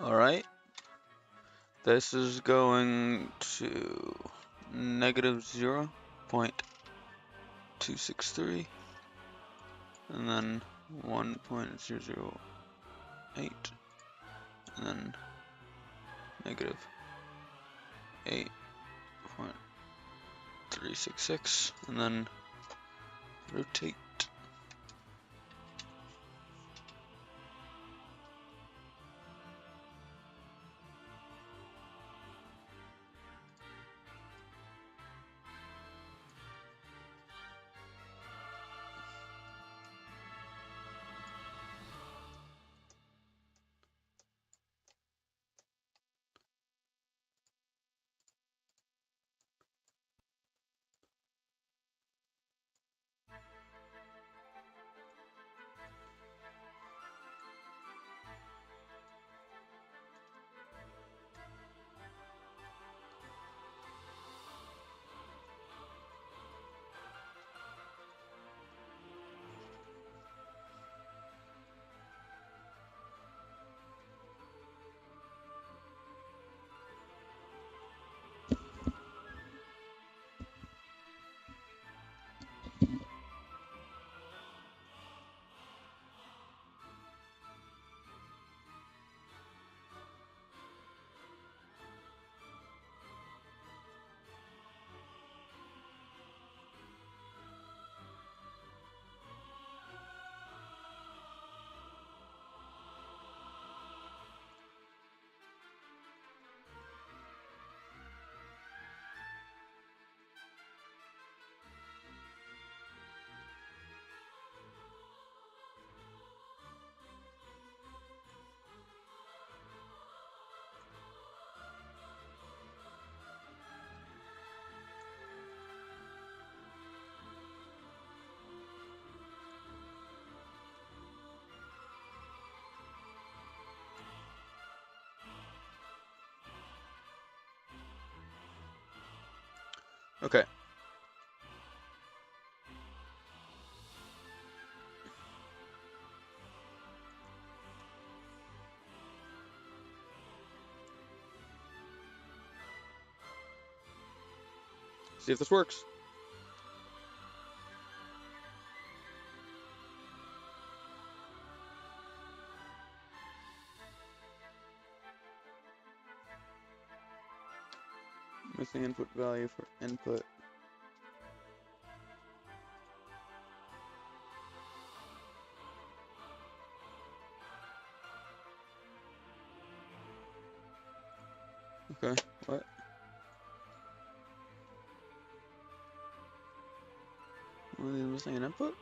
Alright. This is going to negative 0.263 and then 1.008 and then negative 8.366 and then rotate. Okay. See if this works. Missing input value for input. Okay, what? What, is missing an input?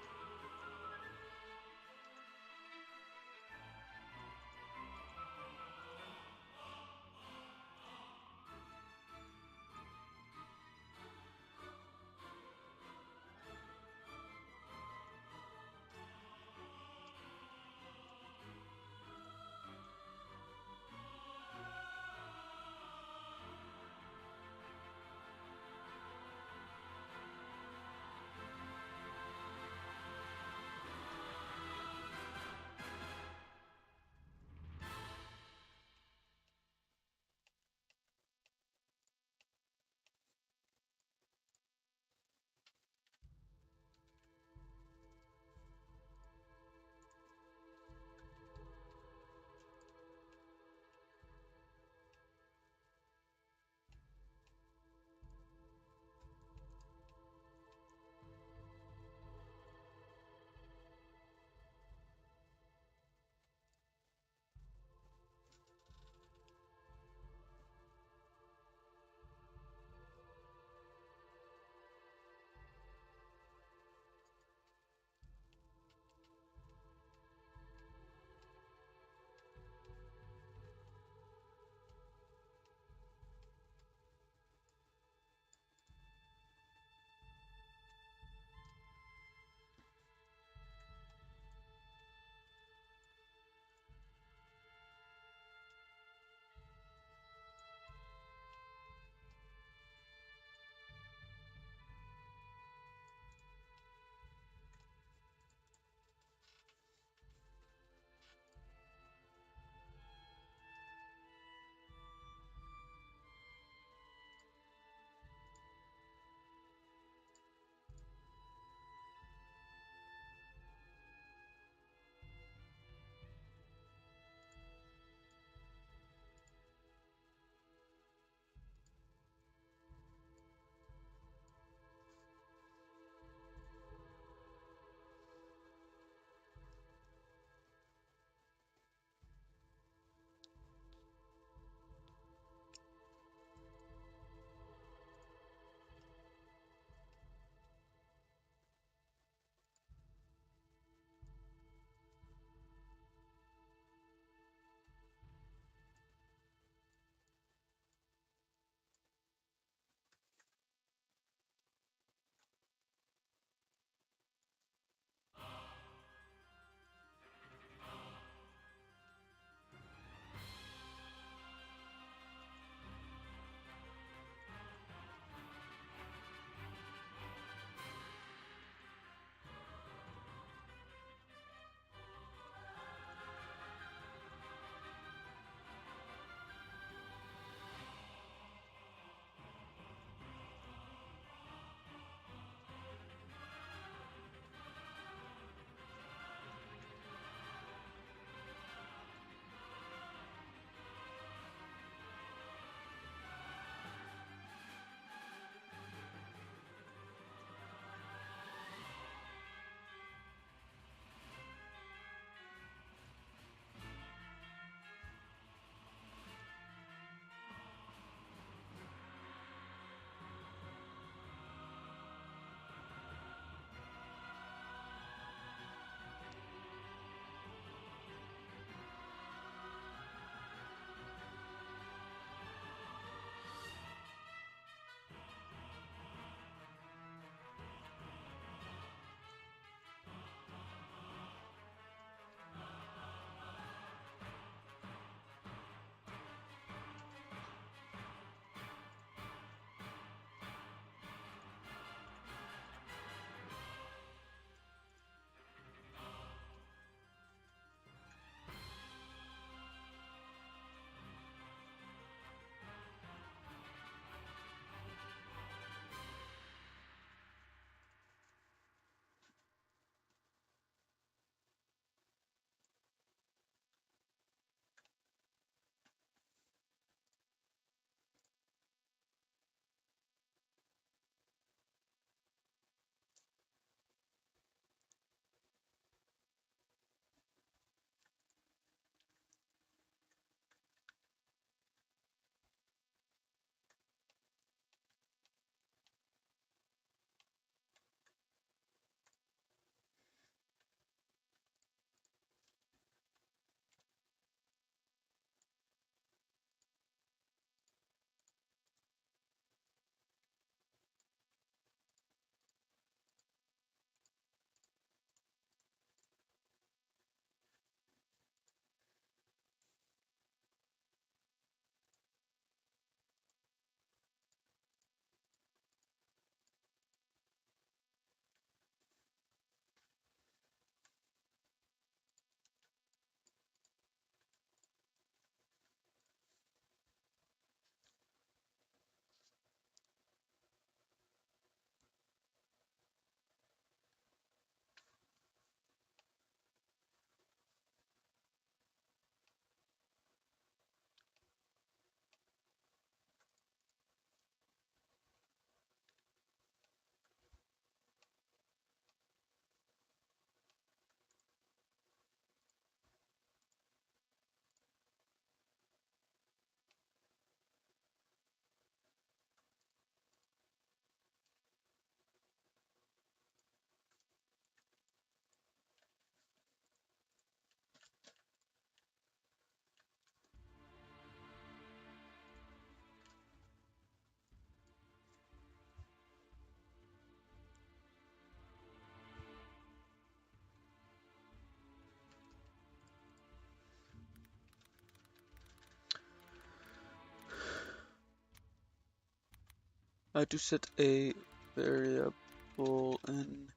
I have to set a variable in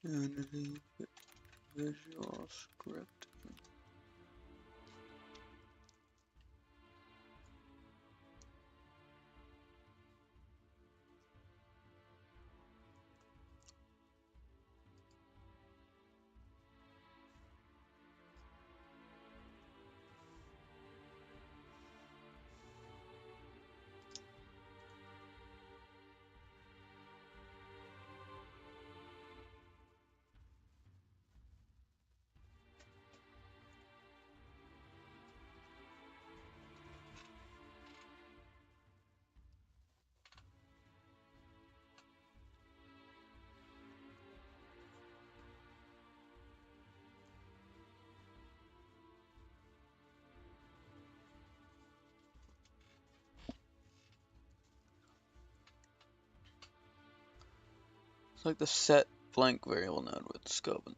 Unity Visual Script. It's like the set blank variable node with scope.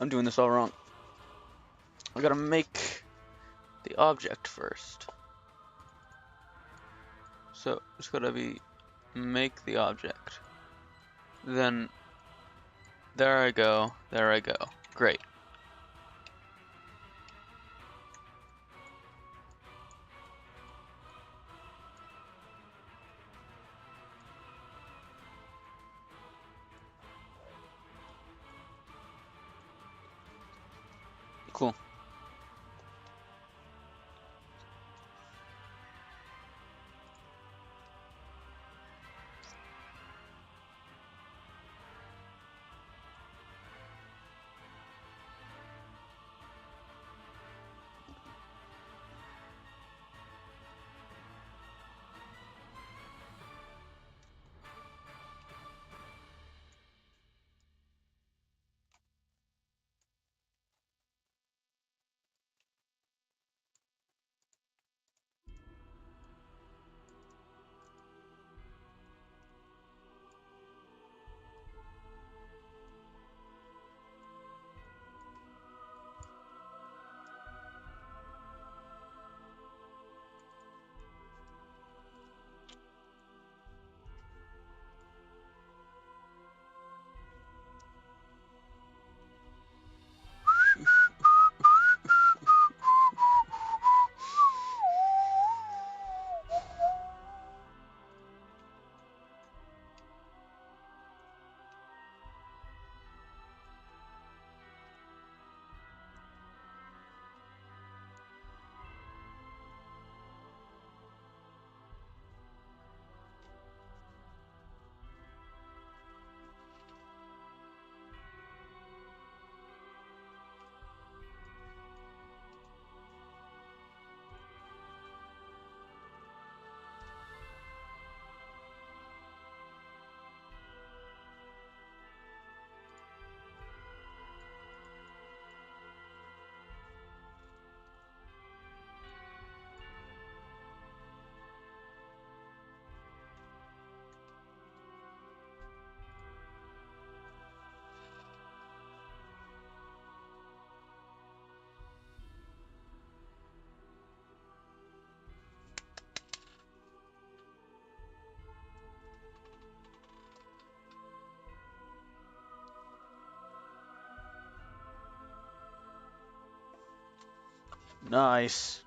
I'm doing this all wrong. I gotta make the object first. So it's gotta be make the object. Then there I go, there I go. Great. Cool. Nice.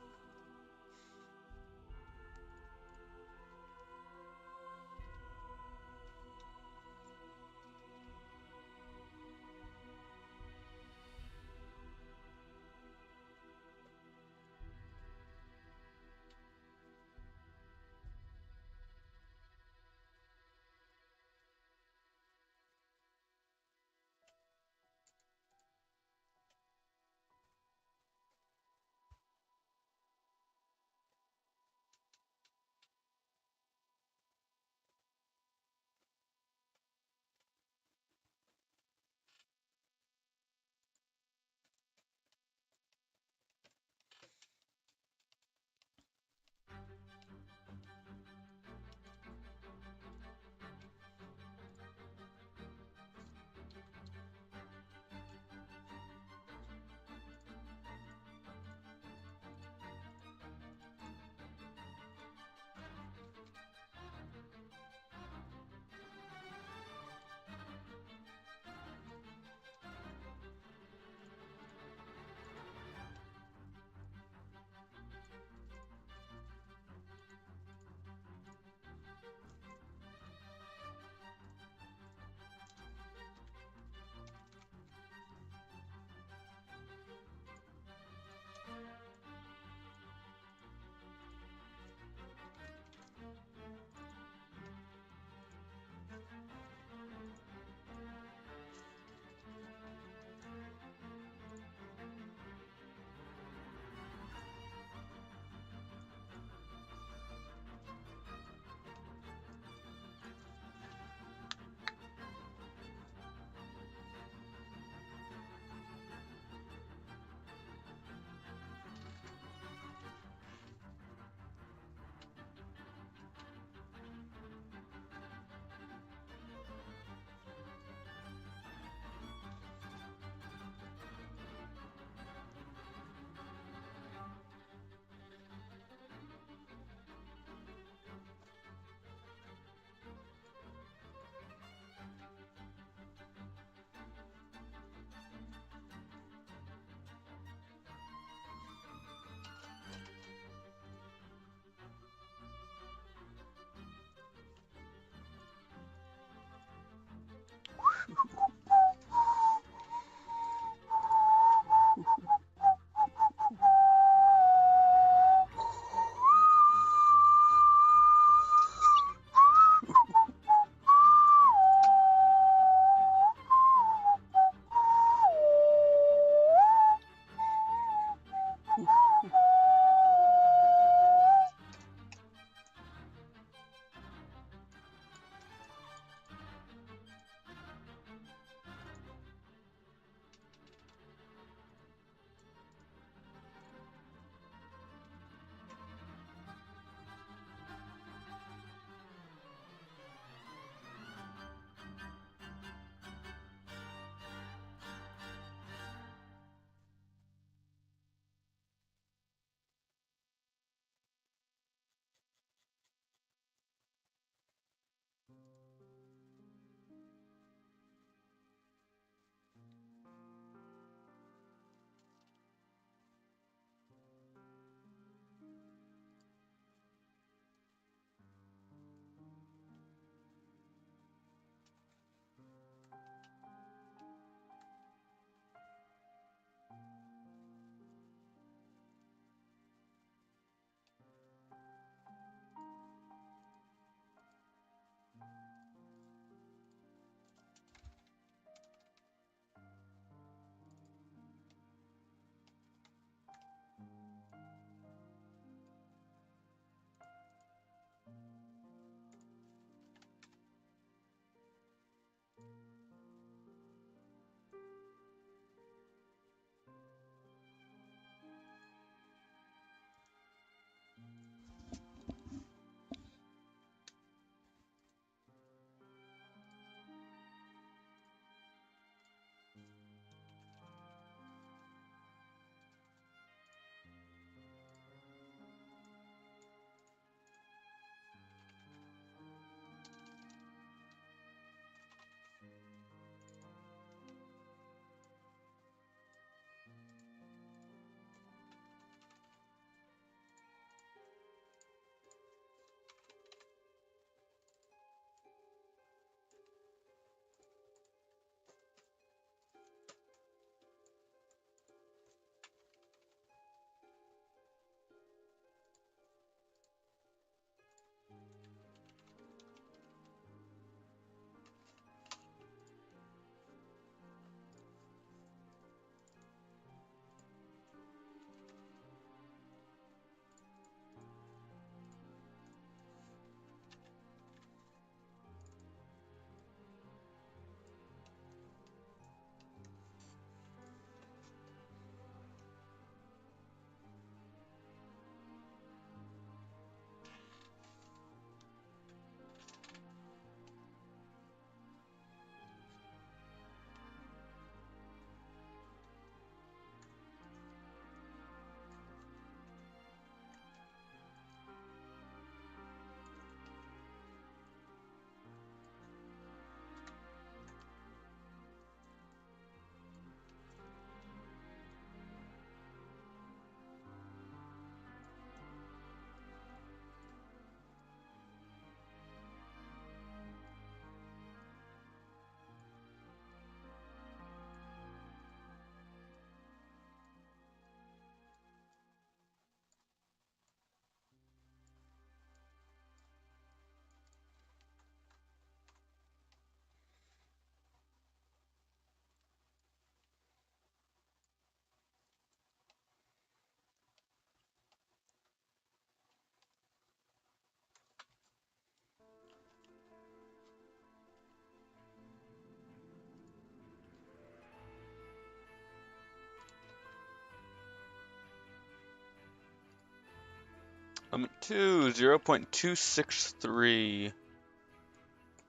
2, 0.263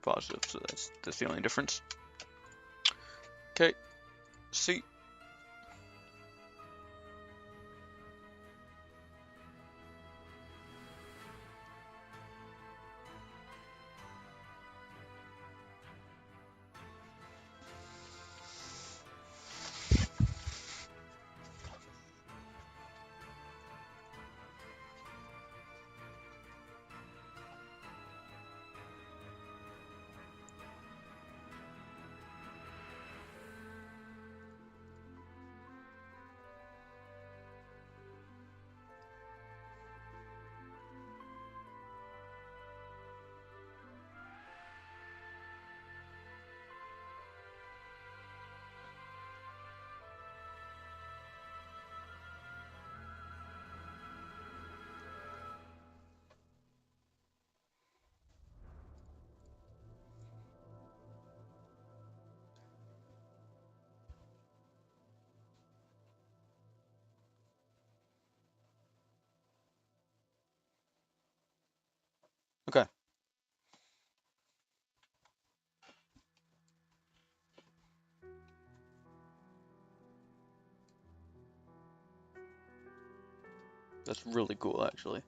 positive, so that's the only difference. Okay, see. Okay. That's really cool, actually.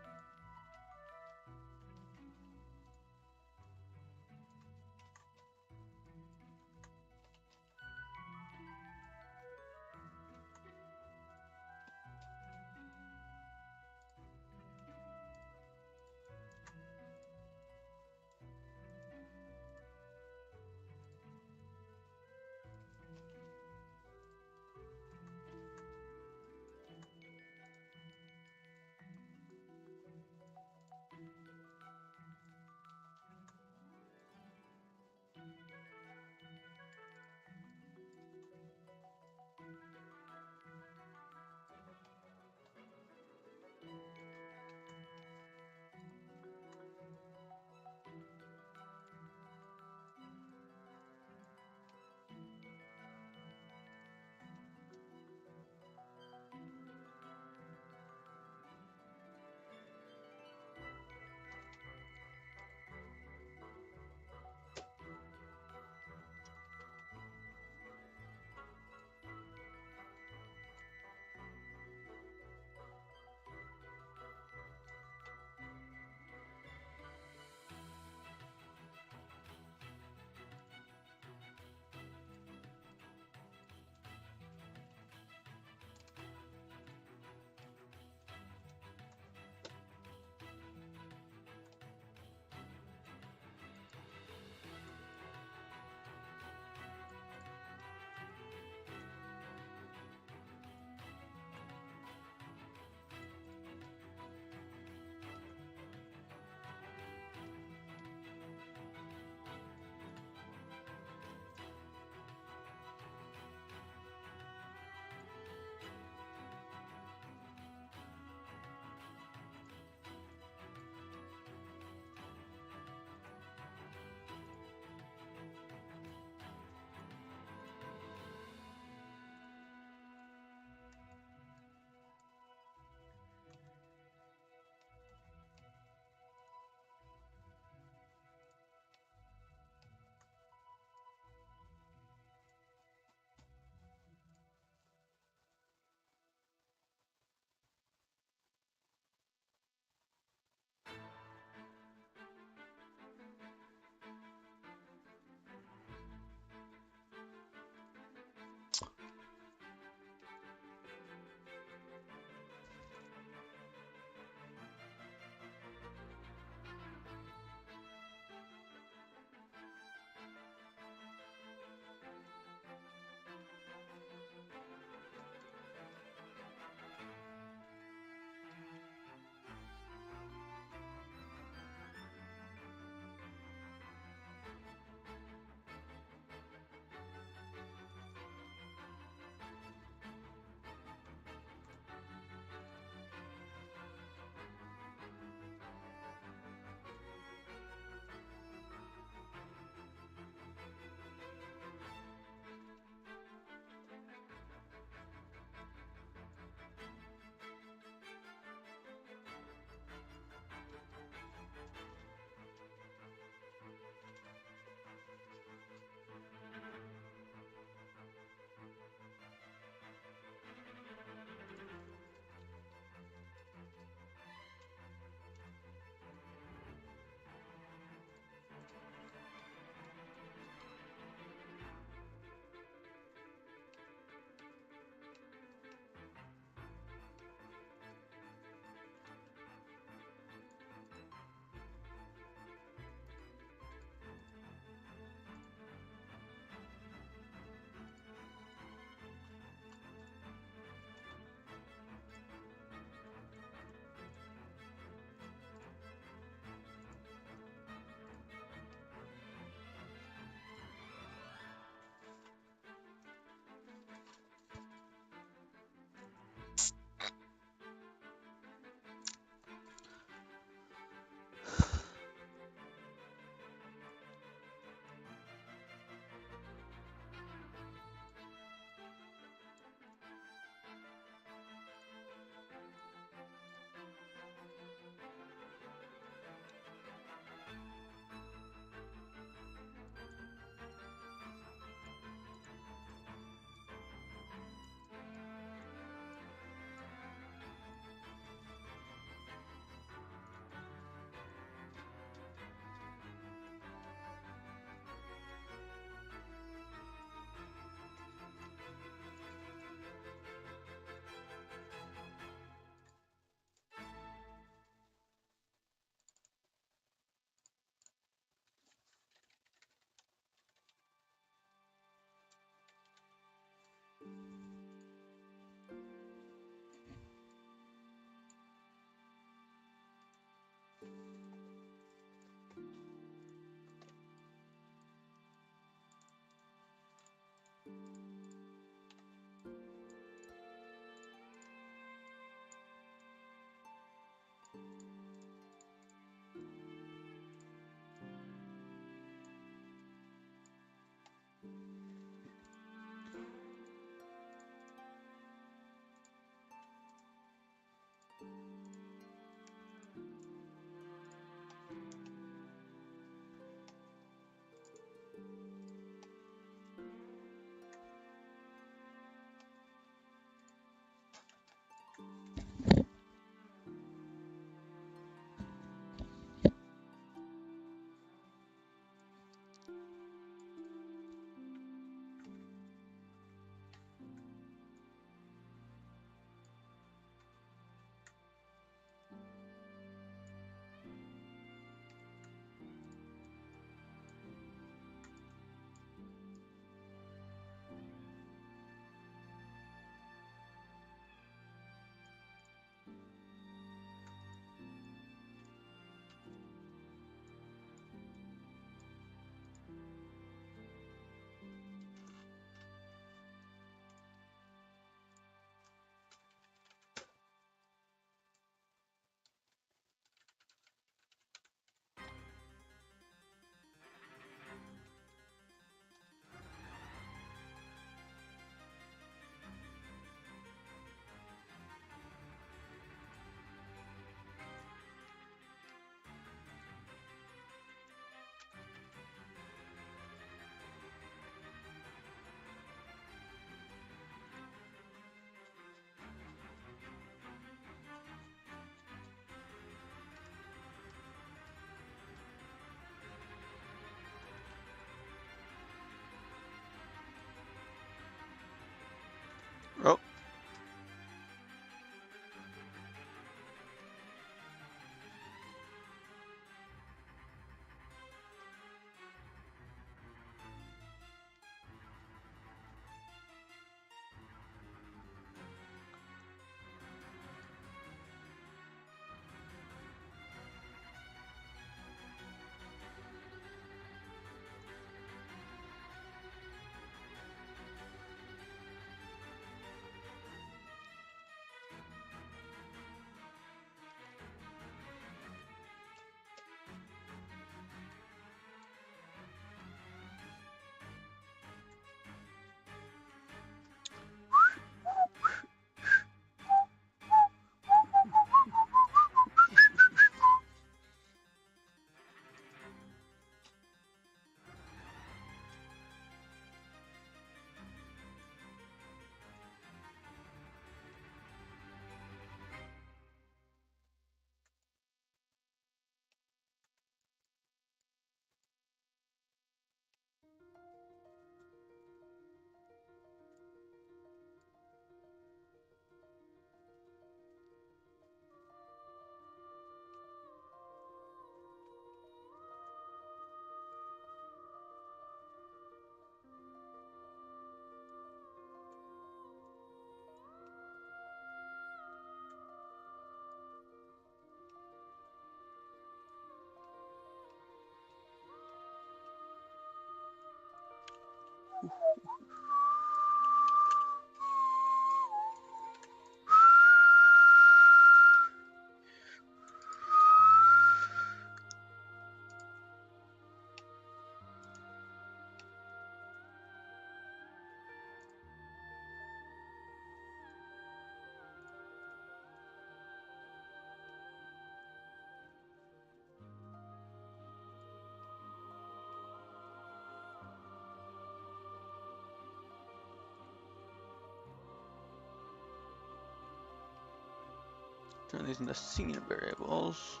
turn these into scene variables.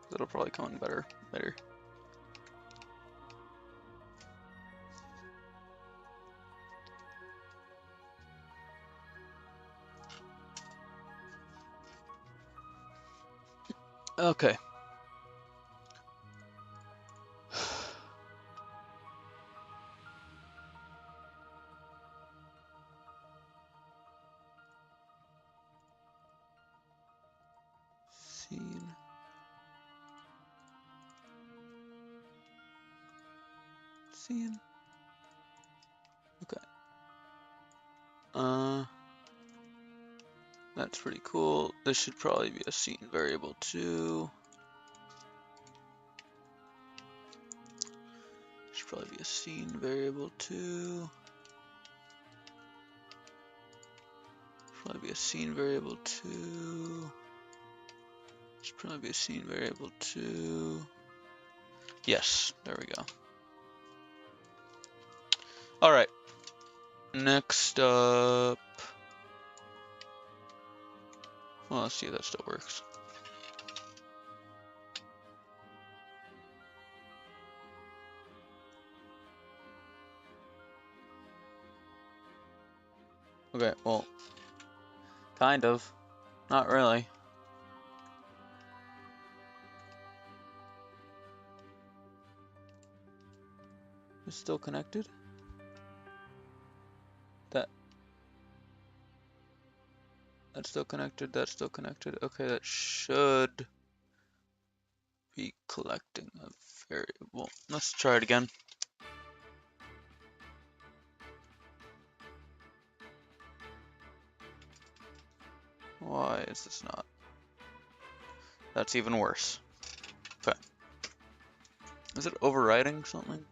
That'll probably come in better later. Okay. Scene. Scene. Okay. That's pretty cool. This should probably be a scene variable too. Should probably be a scene variable too. Probably be a scene variable too. Should probably be a scene variable too. Yes, there we go. All right. Next up. Well, let's see if that still works. Okay, well, kind of. Not really. It's still connected? That's still connected, that's still connected. Okay, that should be collecting a variable. Let's try it again. Why is this not? That's even worse. Okay. Is it overriding something?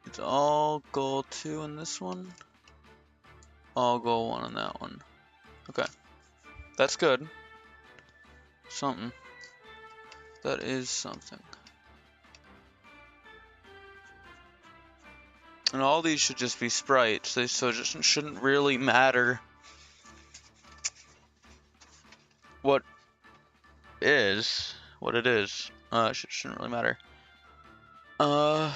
It's all goal 2 in this one. All goal 1 in that one. Okay. That's good. Something. That is something. And all these should just be sprites, so it just shouldn't really matter what it is. Shouldn't really matter. Why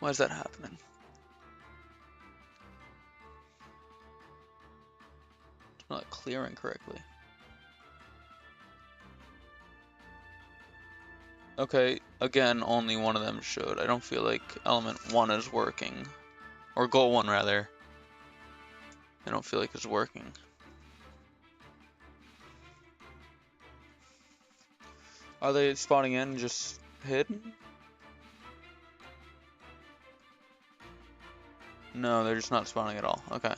is that happening? It's not clearing correctly. Okay, again, only one of them showed. I don't feel like element 1 is working. Or goal 1, rather. I don't feel like it's working. Are they spawning in just hidden? No, they're just not spawning at all. Okay.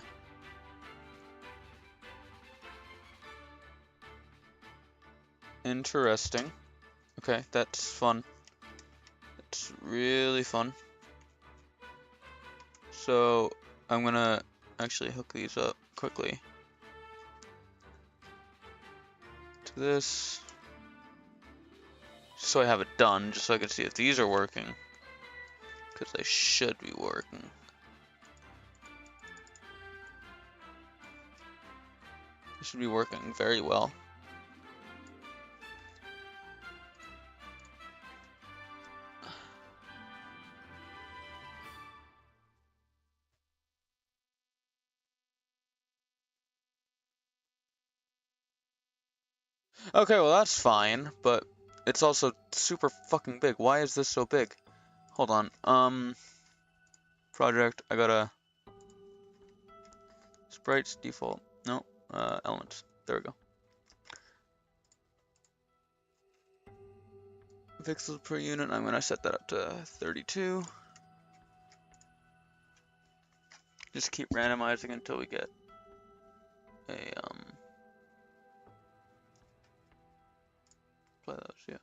Interesting. Okay, that's fun. It's really fun. So, I'm gonna actually hook these up quickly to this. So I have it done, just so I can see if these are working. Because they should be working. They should be working very well. Okay, well that's fine, but it's also super fucking big. Why is this so big? Hold on. Project, I gotta... Sprites, default. No, elements. There we go. Pixels per unit, I'm gonna set that up to 32. Just keep randomizing until we get a, play those, yeah.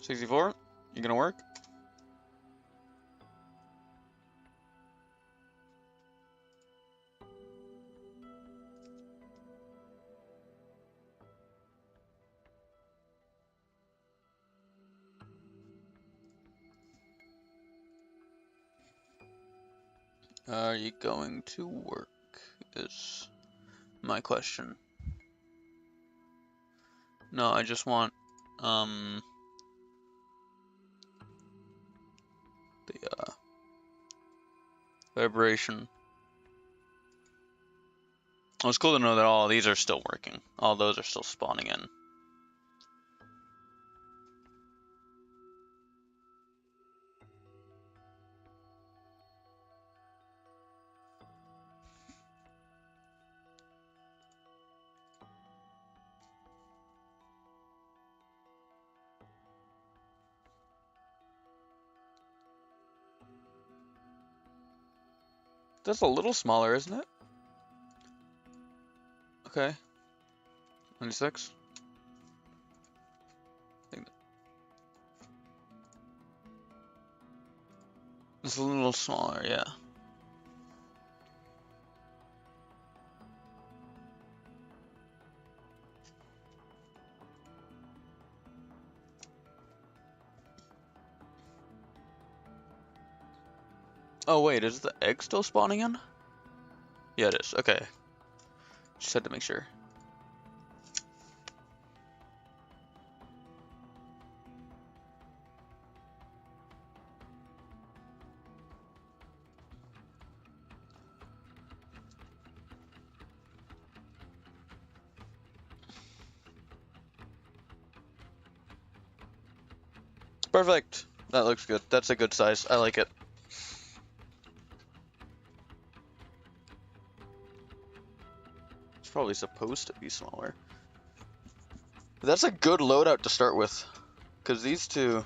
$64, you gonna work? Are you going to work? Is my question. No, I just want the vibration. Well, it's cool to know that all of these are still working. All those are still spawning in. That's a little smaller, isn't it? Okay. 96. It's a little smaller, yeah. Oh wait, is the egg still spawning in? Yeah, it is. Okay. Just had to make sure. Perfect. That looks good. That's a good size. I like it. It's probably supposed to be smaller. That's a good loadout to start with, because these two...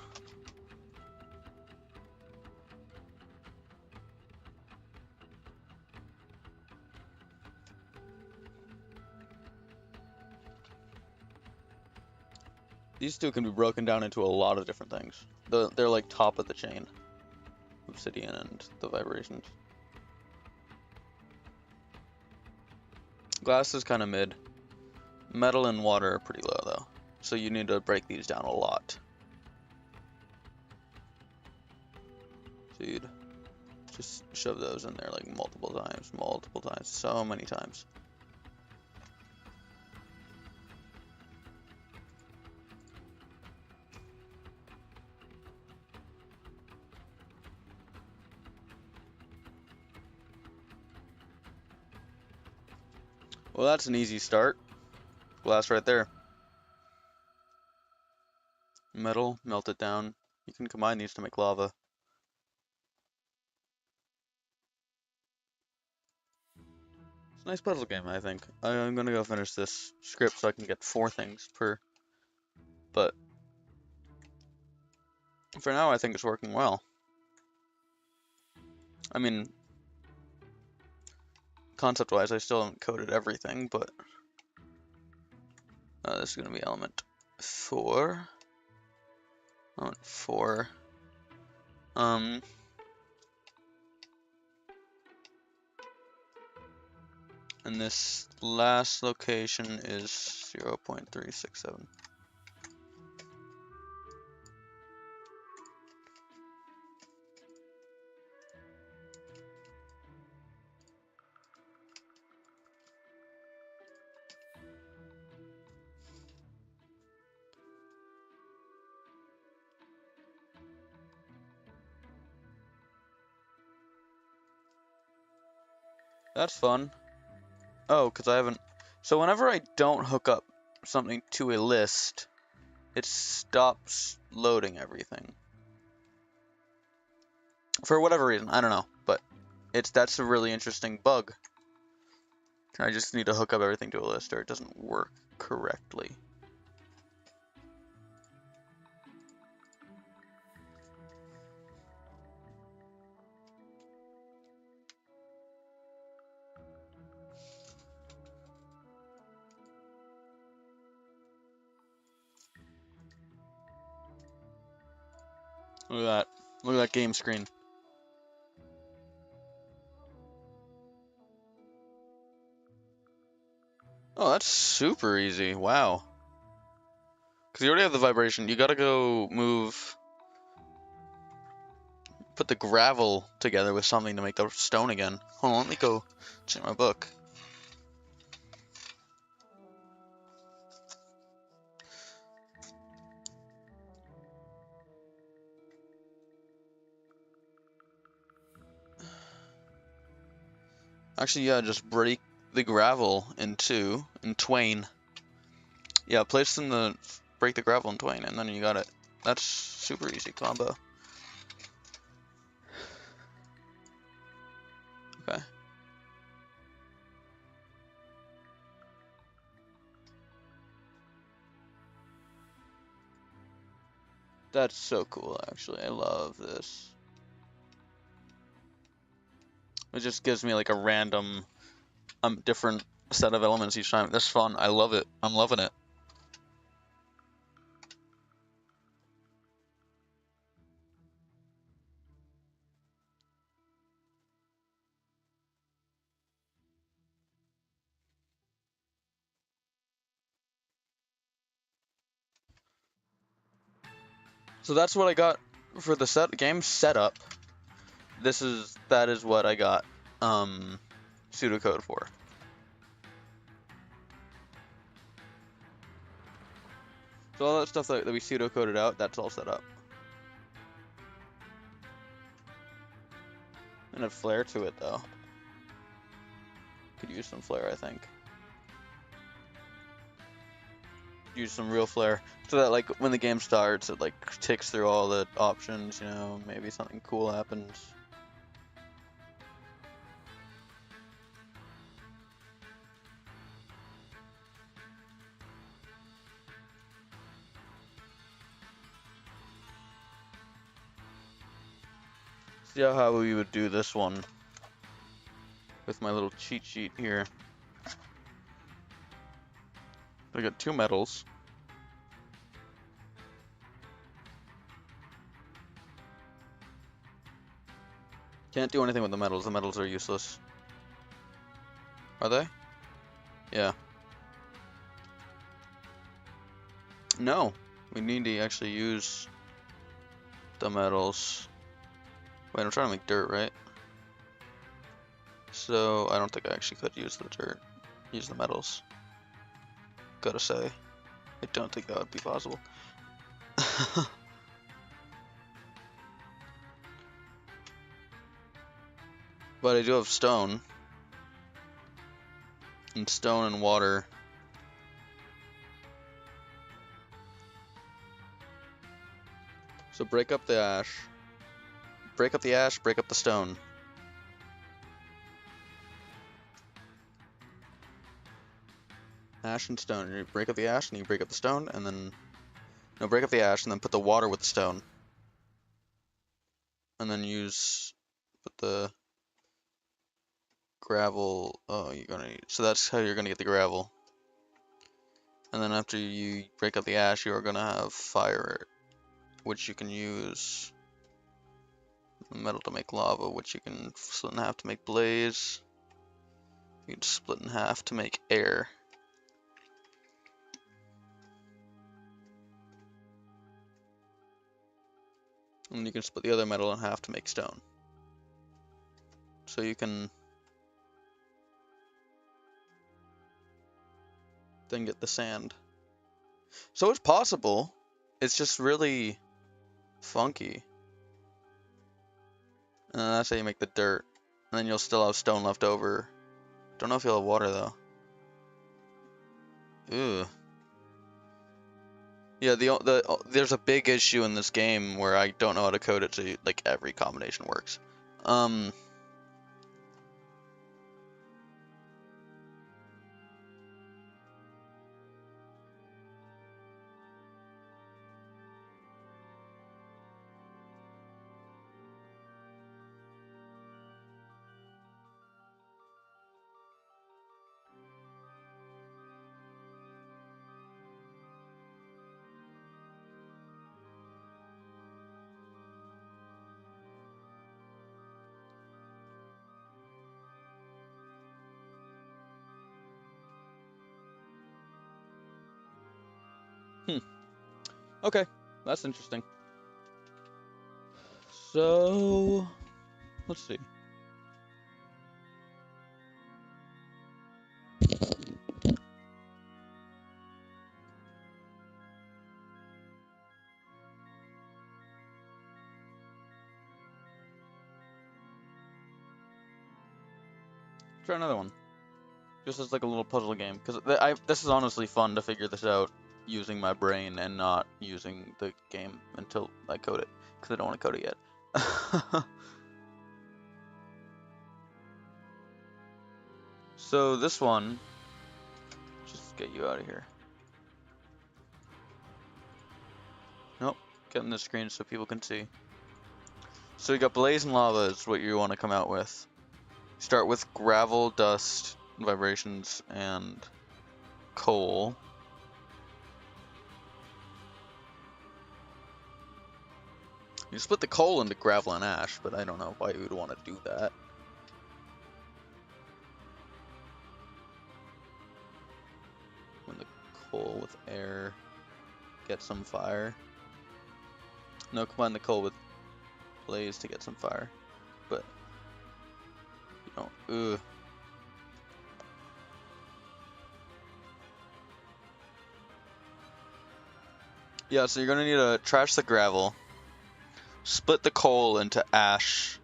These two can be broken down into a lot of different things. They're like top of the chain. Obsidian and the vibrations. Glass is kind of mid. Metal and water are pretty low though. So you need to break these down a lot. So you'd just shove those in there like multiple times, so many times. Well, that's an easy start. Glass right there. Metal, melt it down. You can combine these to make lava. It's a nice puzzle game, I think. I'm gonna go finish this script so I can get 4 things per. But for now, I think it's working well. I mean, concept-wise, I still haven't coded everything, but this is gonna be element 4. Element 4. And this last location is 0.367. That's fun. Oh, because I haven't... So whenever I don't hook up something to a list, it stops loading everything. For whatever reason, I don't know, but that's a really interesting bug. I just need to hook up everything to a list or it doesn't work correctly. Look at that. Look at that game screen. Oh, that's super easy. Wow. Because you already have the vibration. You gotta go move put the gravel together with something to make the stone again. Hold on, let me go check my book. Actually, yeah, just break the gravel in twain. Yeah, break the gravel in twain, and then you got it. That's super easy combo. Okay. That's so cool, actually. I love this. It just gives me like a random, different set of elements each time. That's fun. I love it. I'm loving it. So that's what I got for the game setup. That is what I got pseudocode for. So all that stuff that we pseudocoded out, that's all set up. And a flare to it though. Could use some flare, I think. Use some real flare so that like when the game starts, it like ticks through all the options. You know, maybe something cool happens. See how we would do this one with my little cheat sheet here. I got 2 metals. Can't do anything with the metals. The metals are useless. Are they? Yeah. No. We need to actually use the metals. Wait, I'm trying to make dirt, right? So, I don't think I actually could use the dirt. Use the metals. Gotta say. I don't think that would be possible. But I do have stone. And stone and water. So break up the ash. Break up the ash, break up the stone. Ash and stone. You break up the ash and you break up the stone, and then... No, break up the ash and then put the water with the stone. And then put the gravel. Oh, you're gonna need... So that's how you're gonna get the gravel. And then after you break up the ash, you are gonna have fire, which you can use metal to make lava, which you can split in half to make blaze. You can split in half to make air. And you can split the other metal in half to make stone. So you can then get the sand. So it's possible. It's just really funky. And then that's how you make the dirt. And then you'll still have stone left over. Don't know if you'll have water though. Ooh. Yeah, there's a big issue in this game where I don't know how to code it so like every combination works. Okay, that's interesting. So, let's see. Try another one. Just as like a little puzzle game, because this is honestly fun to figure this out using my brain and not using the game until I code it, because I don't want to code it yet. So this one, just get you out of here. Nope, get in the screen so people can see. So you got blaze and lava is what you want to come out with. Start with gravel, dust, vibrations, and coal. You split the coal into gravel and ash, but I don't know why you would want to do that. When the coal with air, get some fire. No, combine the coal with blaze to get some fire, but you don't. Ugh. Yeah, so you're gonna need to trash the gravel, split the coal into ash.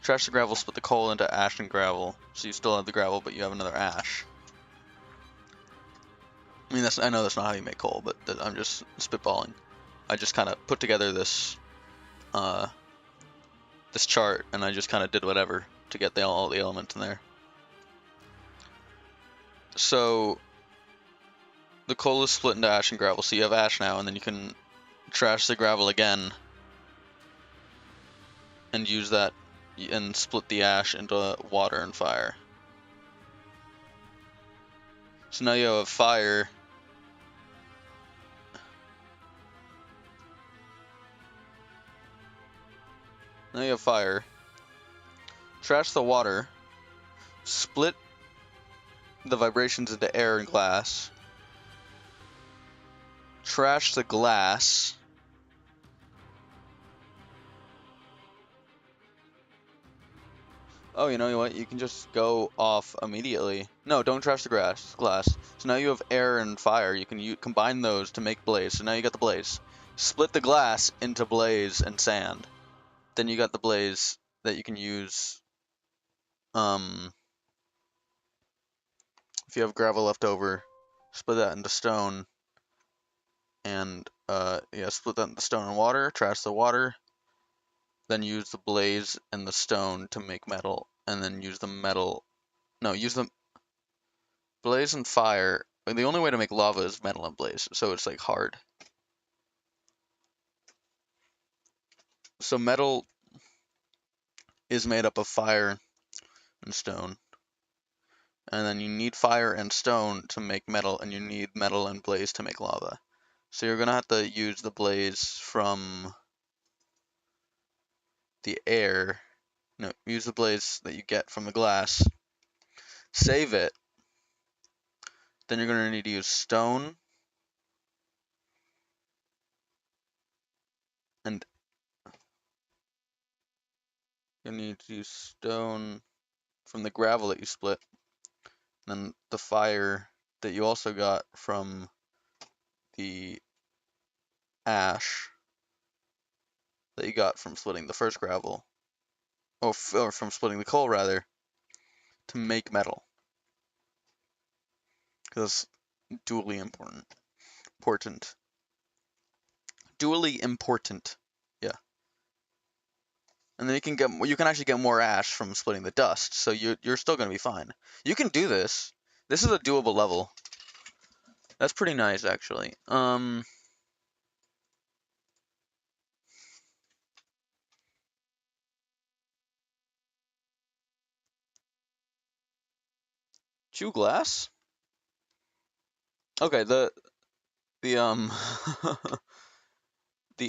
Trash the gravel, split the coal into ash and gravel. So you still have the gravel, but you have another ash. I mean, I know that's not how you make coal, but I'm just spitballing. I just kind of put together this this chart, and I just kind of did whatever to get all the elements in there. So the coal is split into ash and gravel, so you have ash now, and then you can trash the gravel again and use that and split the ash into water and fire. So now you have fire. Now you have fire. Trash the water. Split the vibrations into air and glass. Trash the glass. Oh, you know what? You can just go off immediately. No, don't trash the glass. So now you have air and fire. You can combine those to make blaze. So now you got the blaze. Split the glass into blaze and sand. Then you got the blaze that you can use. If you have gravel left over, split that into stone. And yeah, split that into stone and water. Trash the water. Then use the blaze and the stone to make metal, and then use the metal. No, use the blaze and fire. The only way to make lava is metal and blaze, so it's like hard. So metal is made up of fire and stone, and then you need fire and stone to make metal, and you need metal and blaze to make lava. So you're gonna have to use the blaze from the air. No, use the blaze that you get from the glass. Save it. Then you're gonna need to use stone and you need to use stone from the gravel that you split, and then the fire that you also got from the ash that you got from splitting the first gravel, or from splitting the coal rather, to make metal. Because dually important. Dually important. Yeah. And then you can actually get more ash from splitting the dust, so you're still gonna be fine. You can do this. This is a doable level. That's pretty nice actually. Chew glass? Okay, the the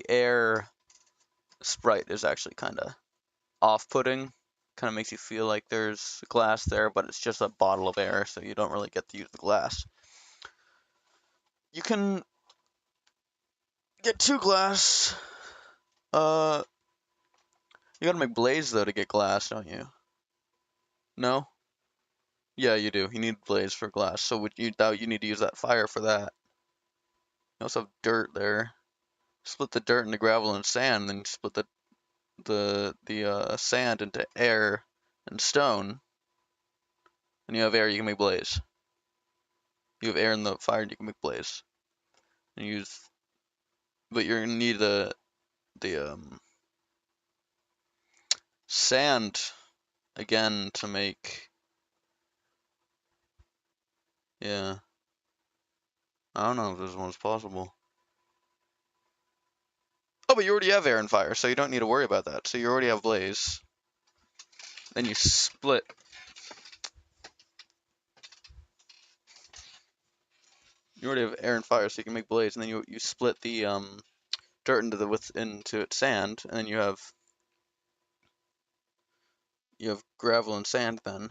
air sprite is actually kind of off-putting. Kind of makes you feel like there's glass there, but it's just a bottle of air, so you don't really get to use the glass. You can get 2 glass You gotta make blaze though to get glass, don't you? No? Yeah, you do. You need blaze for glass. So you need to use that fire for that. You also have dirt there. Split the dirt into gravel and sand, then split the sand into air and stone. And you have air, you can make blaze. You have air in the fire, and you can make blaze. And but you're gonna need the sand again to make. Yeah, I don't know if this one's possible. Oh, but you already have air and fire, so you don't need to worry about that. So you already have blaze. Then you split. You already have air and fire, so you can make blaze, and then you split the dirt into its sand, and then you have gravel and sand then.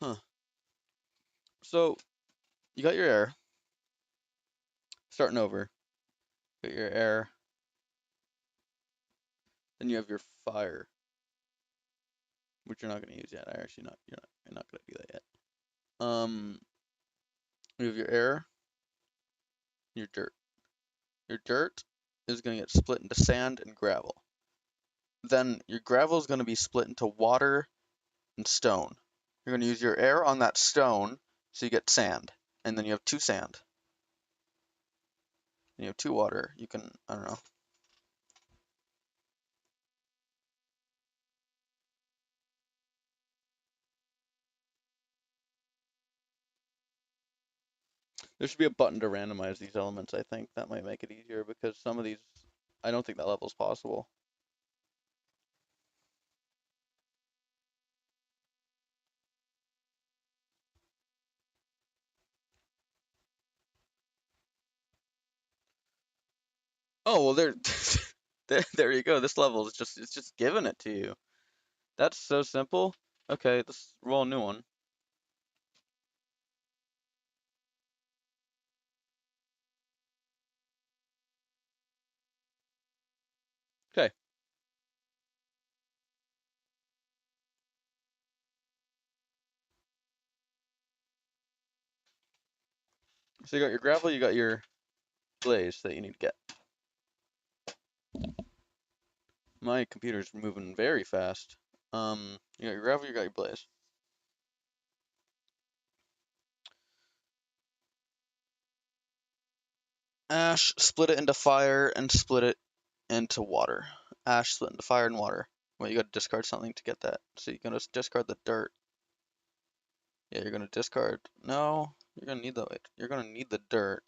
Huh. So you got your air. Starting over. Got your air. Then you have your fire, which you're not gonna use yet. You're not gonna do that yet. You have your air, your dirt. Your dirt is gonna get split into sand and gravel. Then your gravel is gonna be split into water and stone. You're gonna use your air on that stone, so you get sand, and then you have 2 sand. And you have 2 water. You can, I don't know. There should be a button to randomize these elements, I think. That might make it easier because some of these, I don't think that level's possible. Oh, well, there you go. This level is it's just giving it to you. That's so simple. Okay, let's roll a new one. Okay. So you got your gravel, you got your blaze that you need to get. My computer's moving very fast. You got your gravel, you got your blaze. Ash, split it into fire and split it into water. Ash split into fire and water. Well, you gotta discard something to get that. So you're gonna discard the dirt. Yeah, you're gonna discard. No, you're gonna need the dirt.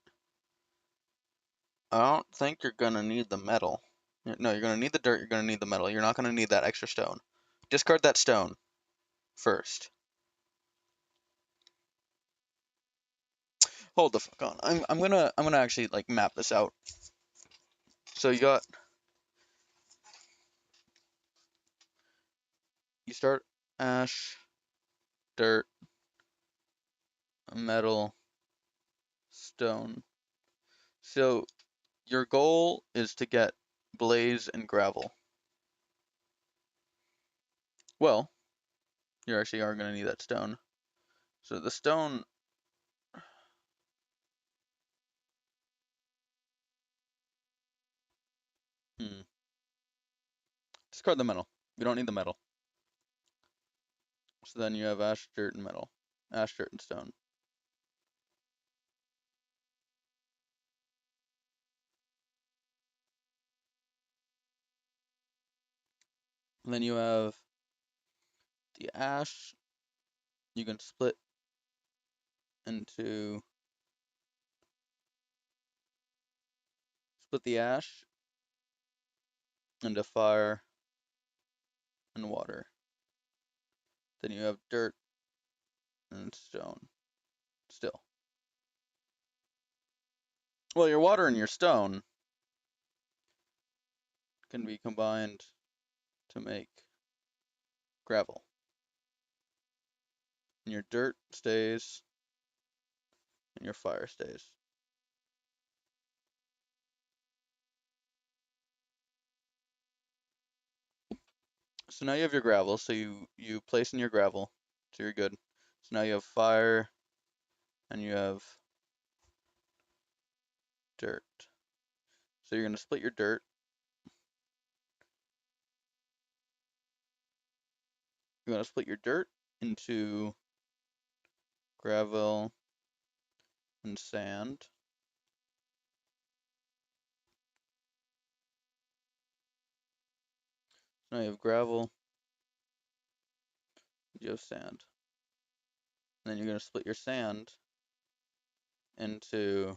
I don't think you're gonna need the metal. No, you're gonna need the dirt, you're gonna need the metal. You're not gonna need that extra stone. Discard that stone first. Hold the fuck on. I'm gonna actually like map this out. So you start ash, dirt, metal, stone. So your goal is to get blaze and gravel. Well, you actually are gonna need that stone. So the stone. Discard the metal. We don't need the metal. So then you have ash, dirt, and metal. Ash, dirt, and stone. And then you have the ash. You can split into the ash into fire and water. Then you have dirt and stone. Still. Well, your water and your stone can be combined to make gravel. and your dirt stays, and your fire stays. So now you have your gravel, so you place in your gravel, so you're good. So now you have fire, and you have dirt. So you're going to split your dirt. You're going to split your dirt into gravel and sand. Now you have gravel, you have sand. And then you're going to split your sand into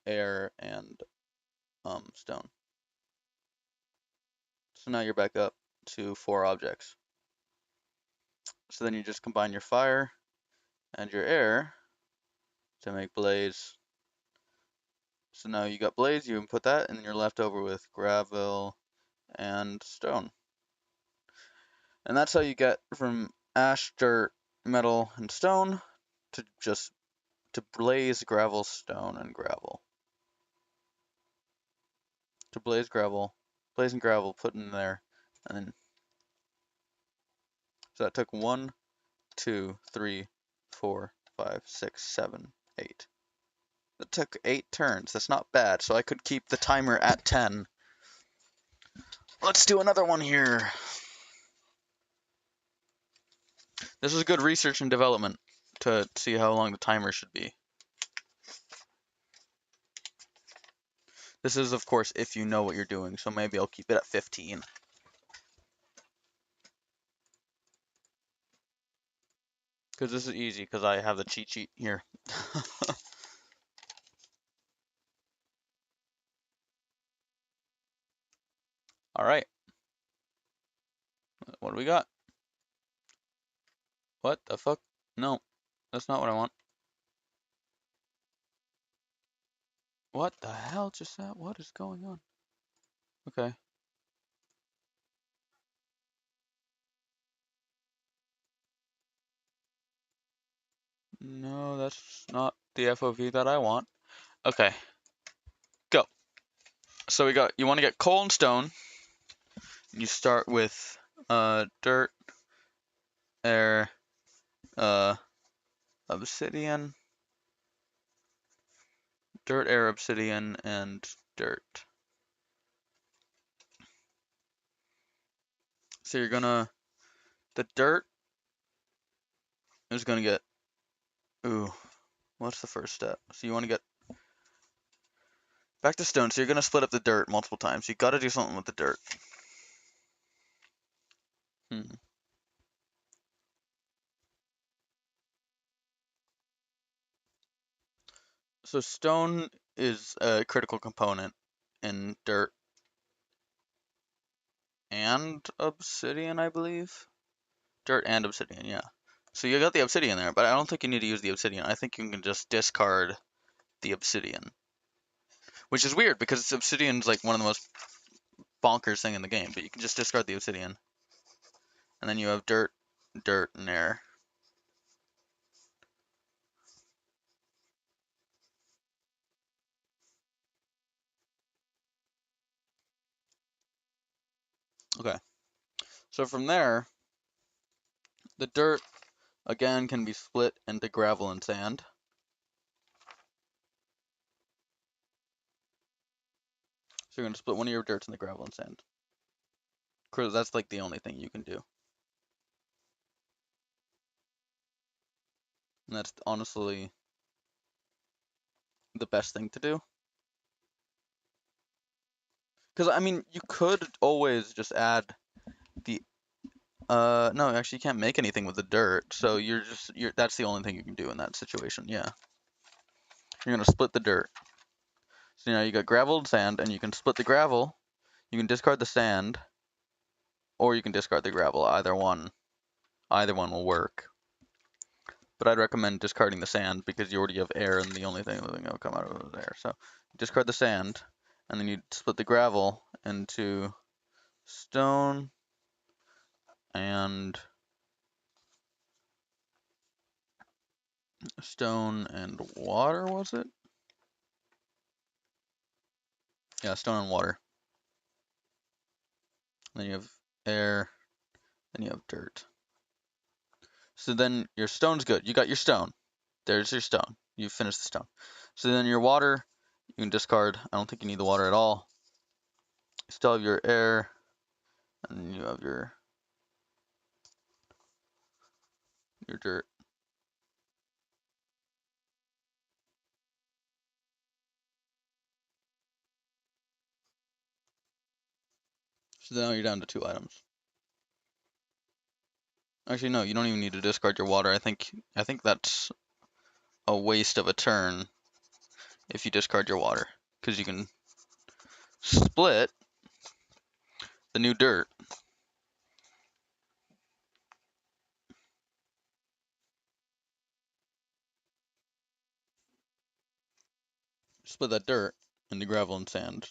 air and stone. So now you're back up to 4 objects. So then you just combine your fire and your air to make blaze. So now you got blaze, you input that, and then you're left over with gravel and stone. And that's how you get from ash, dirt, metal, and stone to blaze gravel, stone, and gravel. To blaze and gravel, put in there, and then so that took 1, 2, 3, 4, 5, 6, 7, 8. That took 8 turns. That's not bad. So I could keep the timer at 10. Let's do another one here. This is good research and development to see how long the timer should be. This is, of course, if you know what you're doing, so maybe I'll keep it at 15. Because this is easy, because I have the cheat sheet here. Alright. What do we got? What the fuck? No, that's not what I want. What the hell just that? What is going on? Okay. No, that's not the FOV that I want. Okay. Go. So you want to get coal and stone. You start with dirt, air, obsidian, dirt, air, obsidian, and dirt. So the dirt is gonna get, what's the first step? So you want to get back to stone. So you're gonna split up the dirt multiple times. You gotta do something with the dirt. So stone is a critical component in dirt and obsidian, I believe. Dirt and obsidian, yeah. So you got the obsidian there, but I don't think you need to use the obsidian. I think you can just discard the obsidian. Which is weird because obsidian's like one of the most bonkers thing in the game, but you can just discard the obsidian. And then you have dirt, dirt, and air. Okay. So from there, the dirt again can be split into gravel and sand. So you're gonna split one of your dirts into gravel and sand. Because that's like the only thing you can do. And that's honestly the best thing to do. Because, I mean, you could always just add the, no, actually you can't make anything with the dirt, so that's the only thing you can do in that situation, yeah. You're gonna split the dirt. So now you got gravel and sand, and you can split the gravel, you can discard the sand, or you can discard the gravel, either one. Either one will work. But I'd recommend discarding the sand because you already have air, and the only thing that will come out of it is air. So discard the sand, and then you split the gravel into stone and stone and water, was it? Yeah, stone and water. Then you have air, then you have dirt. So then your stone's good. You got your stone. There's your stone. You finished the stone. So then your water, you can discard. I don't think you need the water at all. You still have your air, and you have your dirt. So now you're down to 2 items. Actually, no, you don't even need to discard your water. I think that's a waste of a turn if you discard your water, because you can split the new dirt. Split that dirt into gravel and sand.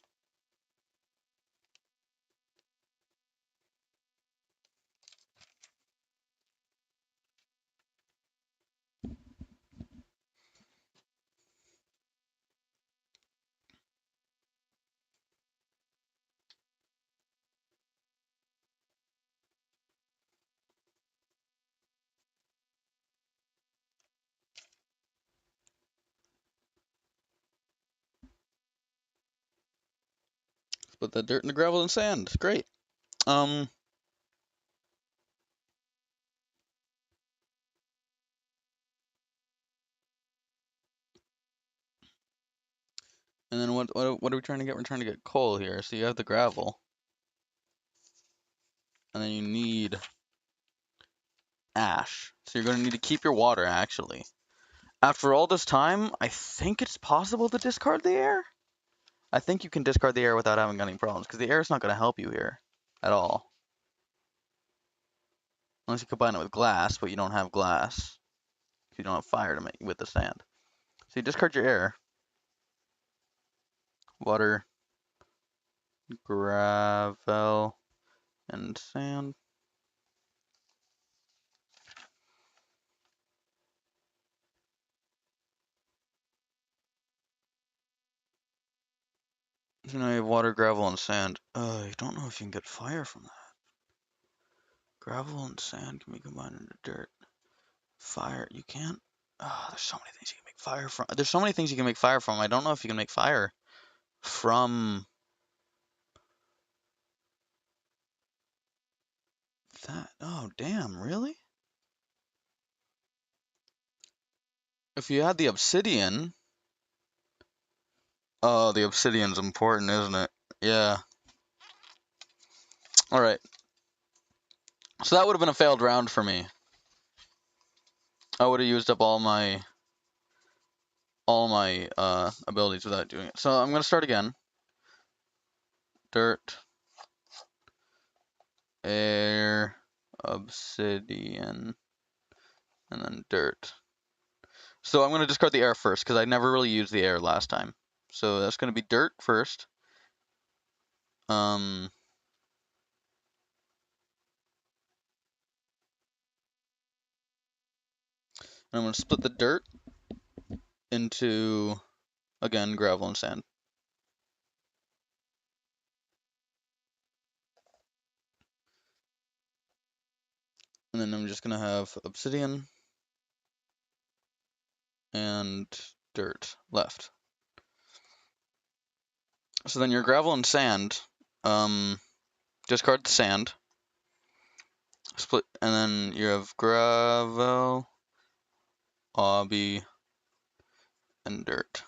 Split that dirt into gravel and sand. Great. And then what are we trying to get? We're trying to get coal here. So you have the gravel. And then you need ash. So you're going to need to keep your water, actually. After all this time, I think it's possible to discard the air. I think you can discard the air without having any problems, because the air is not going to help you here at all. Unless you combine it with glass, but you don't have glass. You don't have fire to make with the sand. So you discard your air. Water, gravel, and sand. So now you have water, gravel, and sand. You don't know if you can get fire from that. Gravel and sand can be combined into dirt. Fire, you can't. Oh, there's so many things you can make fire from. There's so many things you can make fire from. I don't know if you can make fire from that. Oh, damn, really? If you had the obsidian. Oh, the obsidian's important, isn't it? Yeah. Alright. So that would have been a failed round for me. I would have used up all my abilities without doing it. So I'm gonna start again. Dirt, air, obsidian, and then dirt. So I'm gonna discard the air first because I never really used the air last time. So that's gonna be dirt first. And I'm gonna split the dirt into, again, gravel and sand. And then I'm just gonna have obsidian and dirt left. So then your gravel and sand, discard the sand, split, and then you have gravel, obby, and dirt.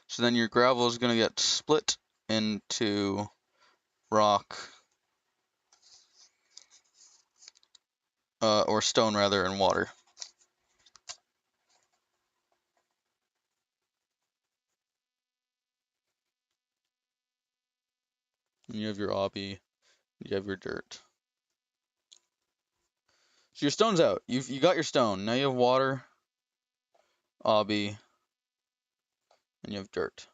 So then your gravel is gonna get split into rock, or stone rather, and water. And you have your obby, you have your dirt. So your stone's out. You got your stone. Now you have water, obby, and you have dirt.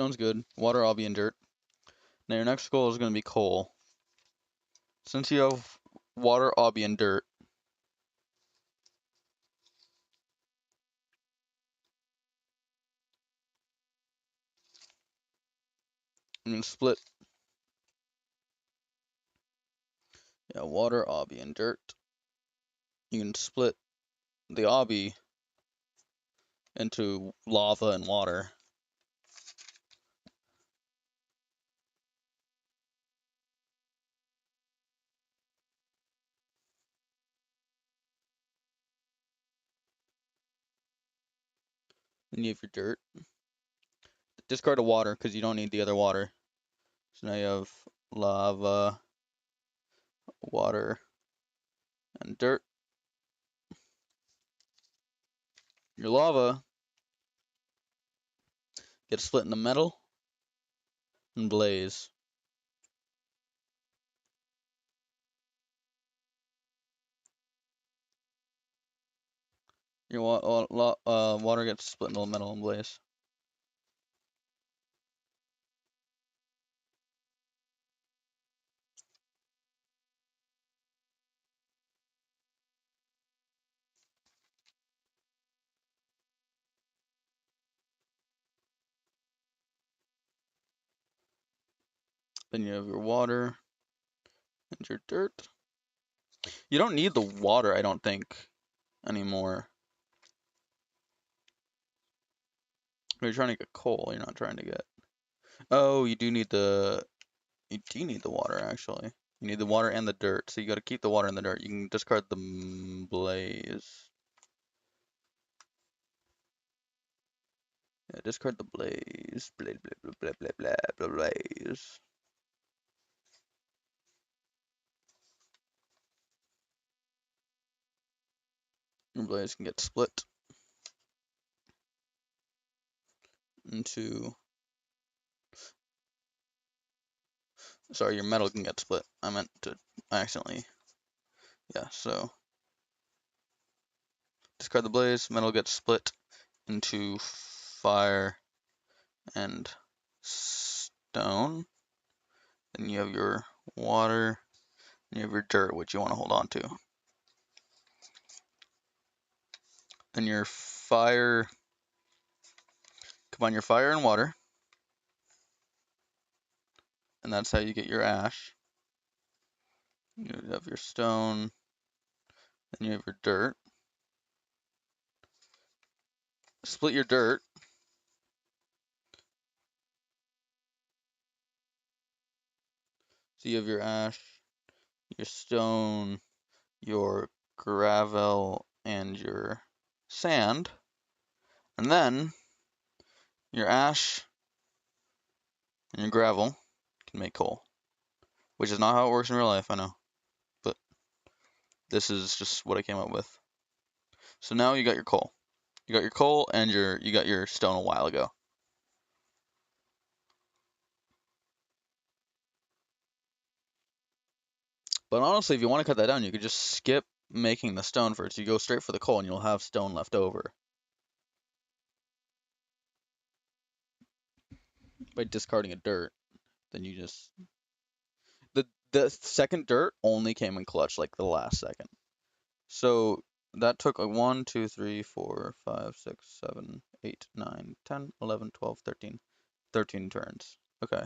Stone's good. Water, obby, and dirt. Now your next goal is going to be coal. Since you have water, obby, and dirt, I'm going to split water, obby, and dirt. You can split the obby into lava and water. Then you have your dirt. Discard the water because you don't need the other water. So now you have lava, water, and dirt. Your lava gets split into metal and blaze. Your water gets split into metal and blaze. Then you have your water and your dirt. You don't need the water, I don't think, anymore. You're trying to get coal, you're not trying to get... Oh, you do need the... You do need the water, actually. You need the water and the dirt, so you gotta keep the water and the dirt. You can discard the blaze. Yeah, discard the blaze. Blah, blah, blah, blah, blah, blah, blaze. Your blaze can get split into... Sorry, your metal can get split. I meant to accidentally... Yeah, so... Discard the blaze, metal gets split into fire and stone. Then you have your water, and you have your dirt, which you want to hold on to. Then your fire... Combine your fire and water. And that's how you get your ash. You have your stone, then you have your dirt. Split your dirt. So you have your ash, your stone, your gravel, and your sand. And then your ash and your gravel can make coal. Which is not how it works in real life, I know. But this is just what I came up with. So now you got your coal. You got your coal and you got your stone a while ago. But honestly, if you want to cut that down, you could just skip making the stone first. You go straight for the coal and you'll have stone left over. By discarding a dirt, then you just... The second dirt only came in clutch, like the last second. So that took like 1, 2, 3, 4, 5, 6, 7, 8, 9, 10, 11, 12, 13. 13 turns. Okay.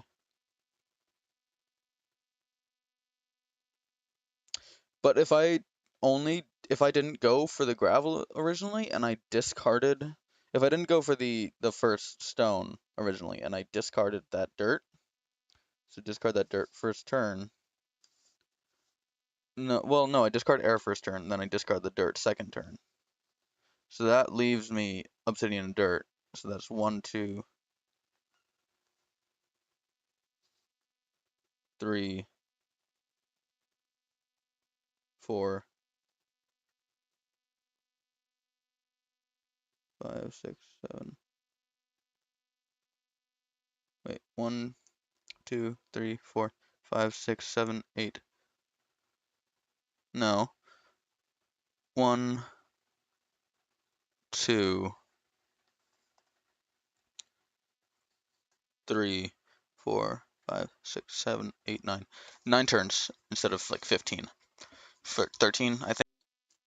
But if I didn't go for the gravel originally and I discarded, if I didn't go for the first stone originally and I discarded that dirt, so discard that dirt first turn. No, well, no, I discard air first turn, then I discard the dirt second turn. So that leaves me obsidian and dirt. So that's 1, 2, 3, 4, 5, 6, 7. Wait, 1, 2, 3, 4, 5, 6, 7, 8. No. 1, 2, 3, 4, 5, 6, 7, 8, 9. 9 turns instead of like 15. For 13, I think.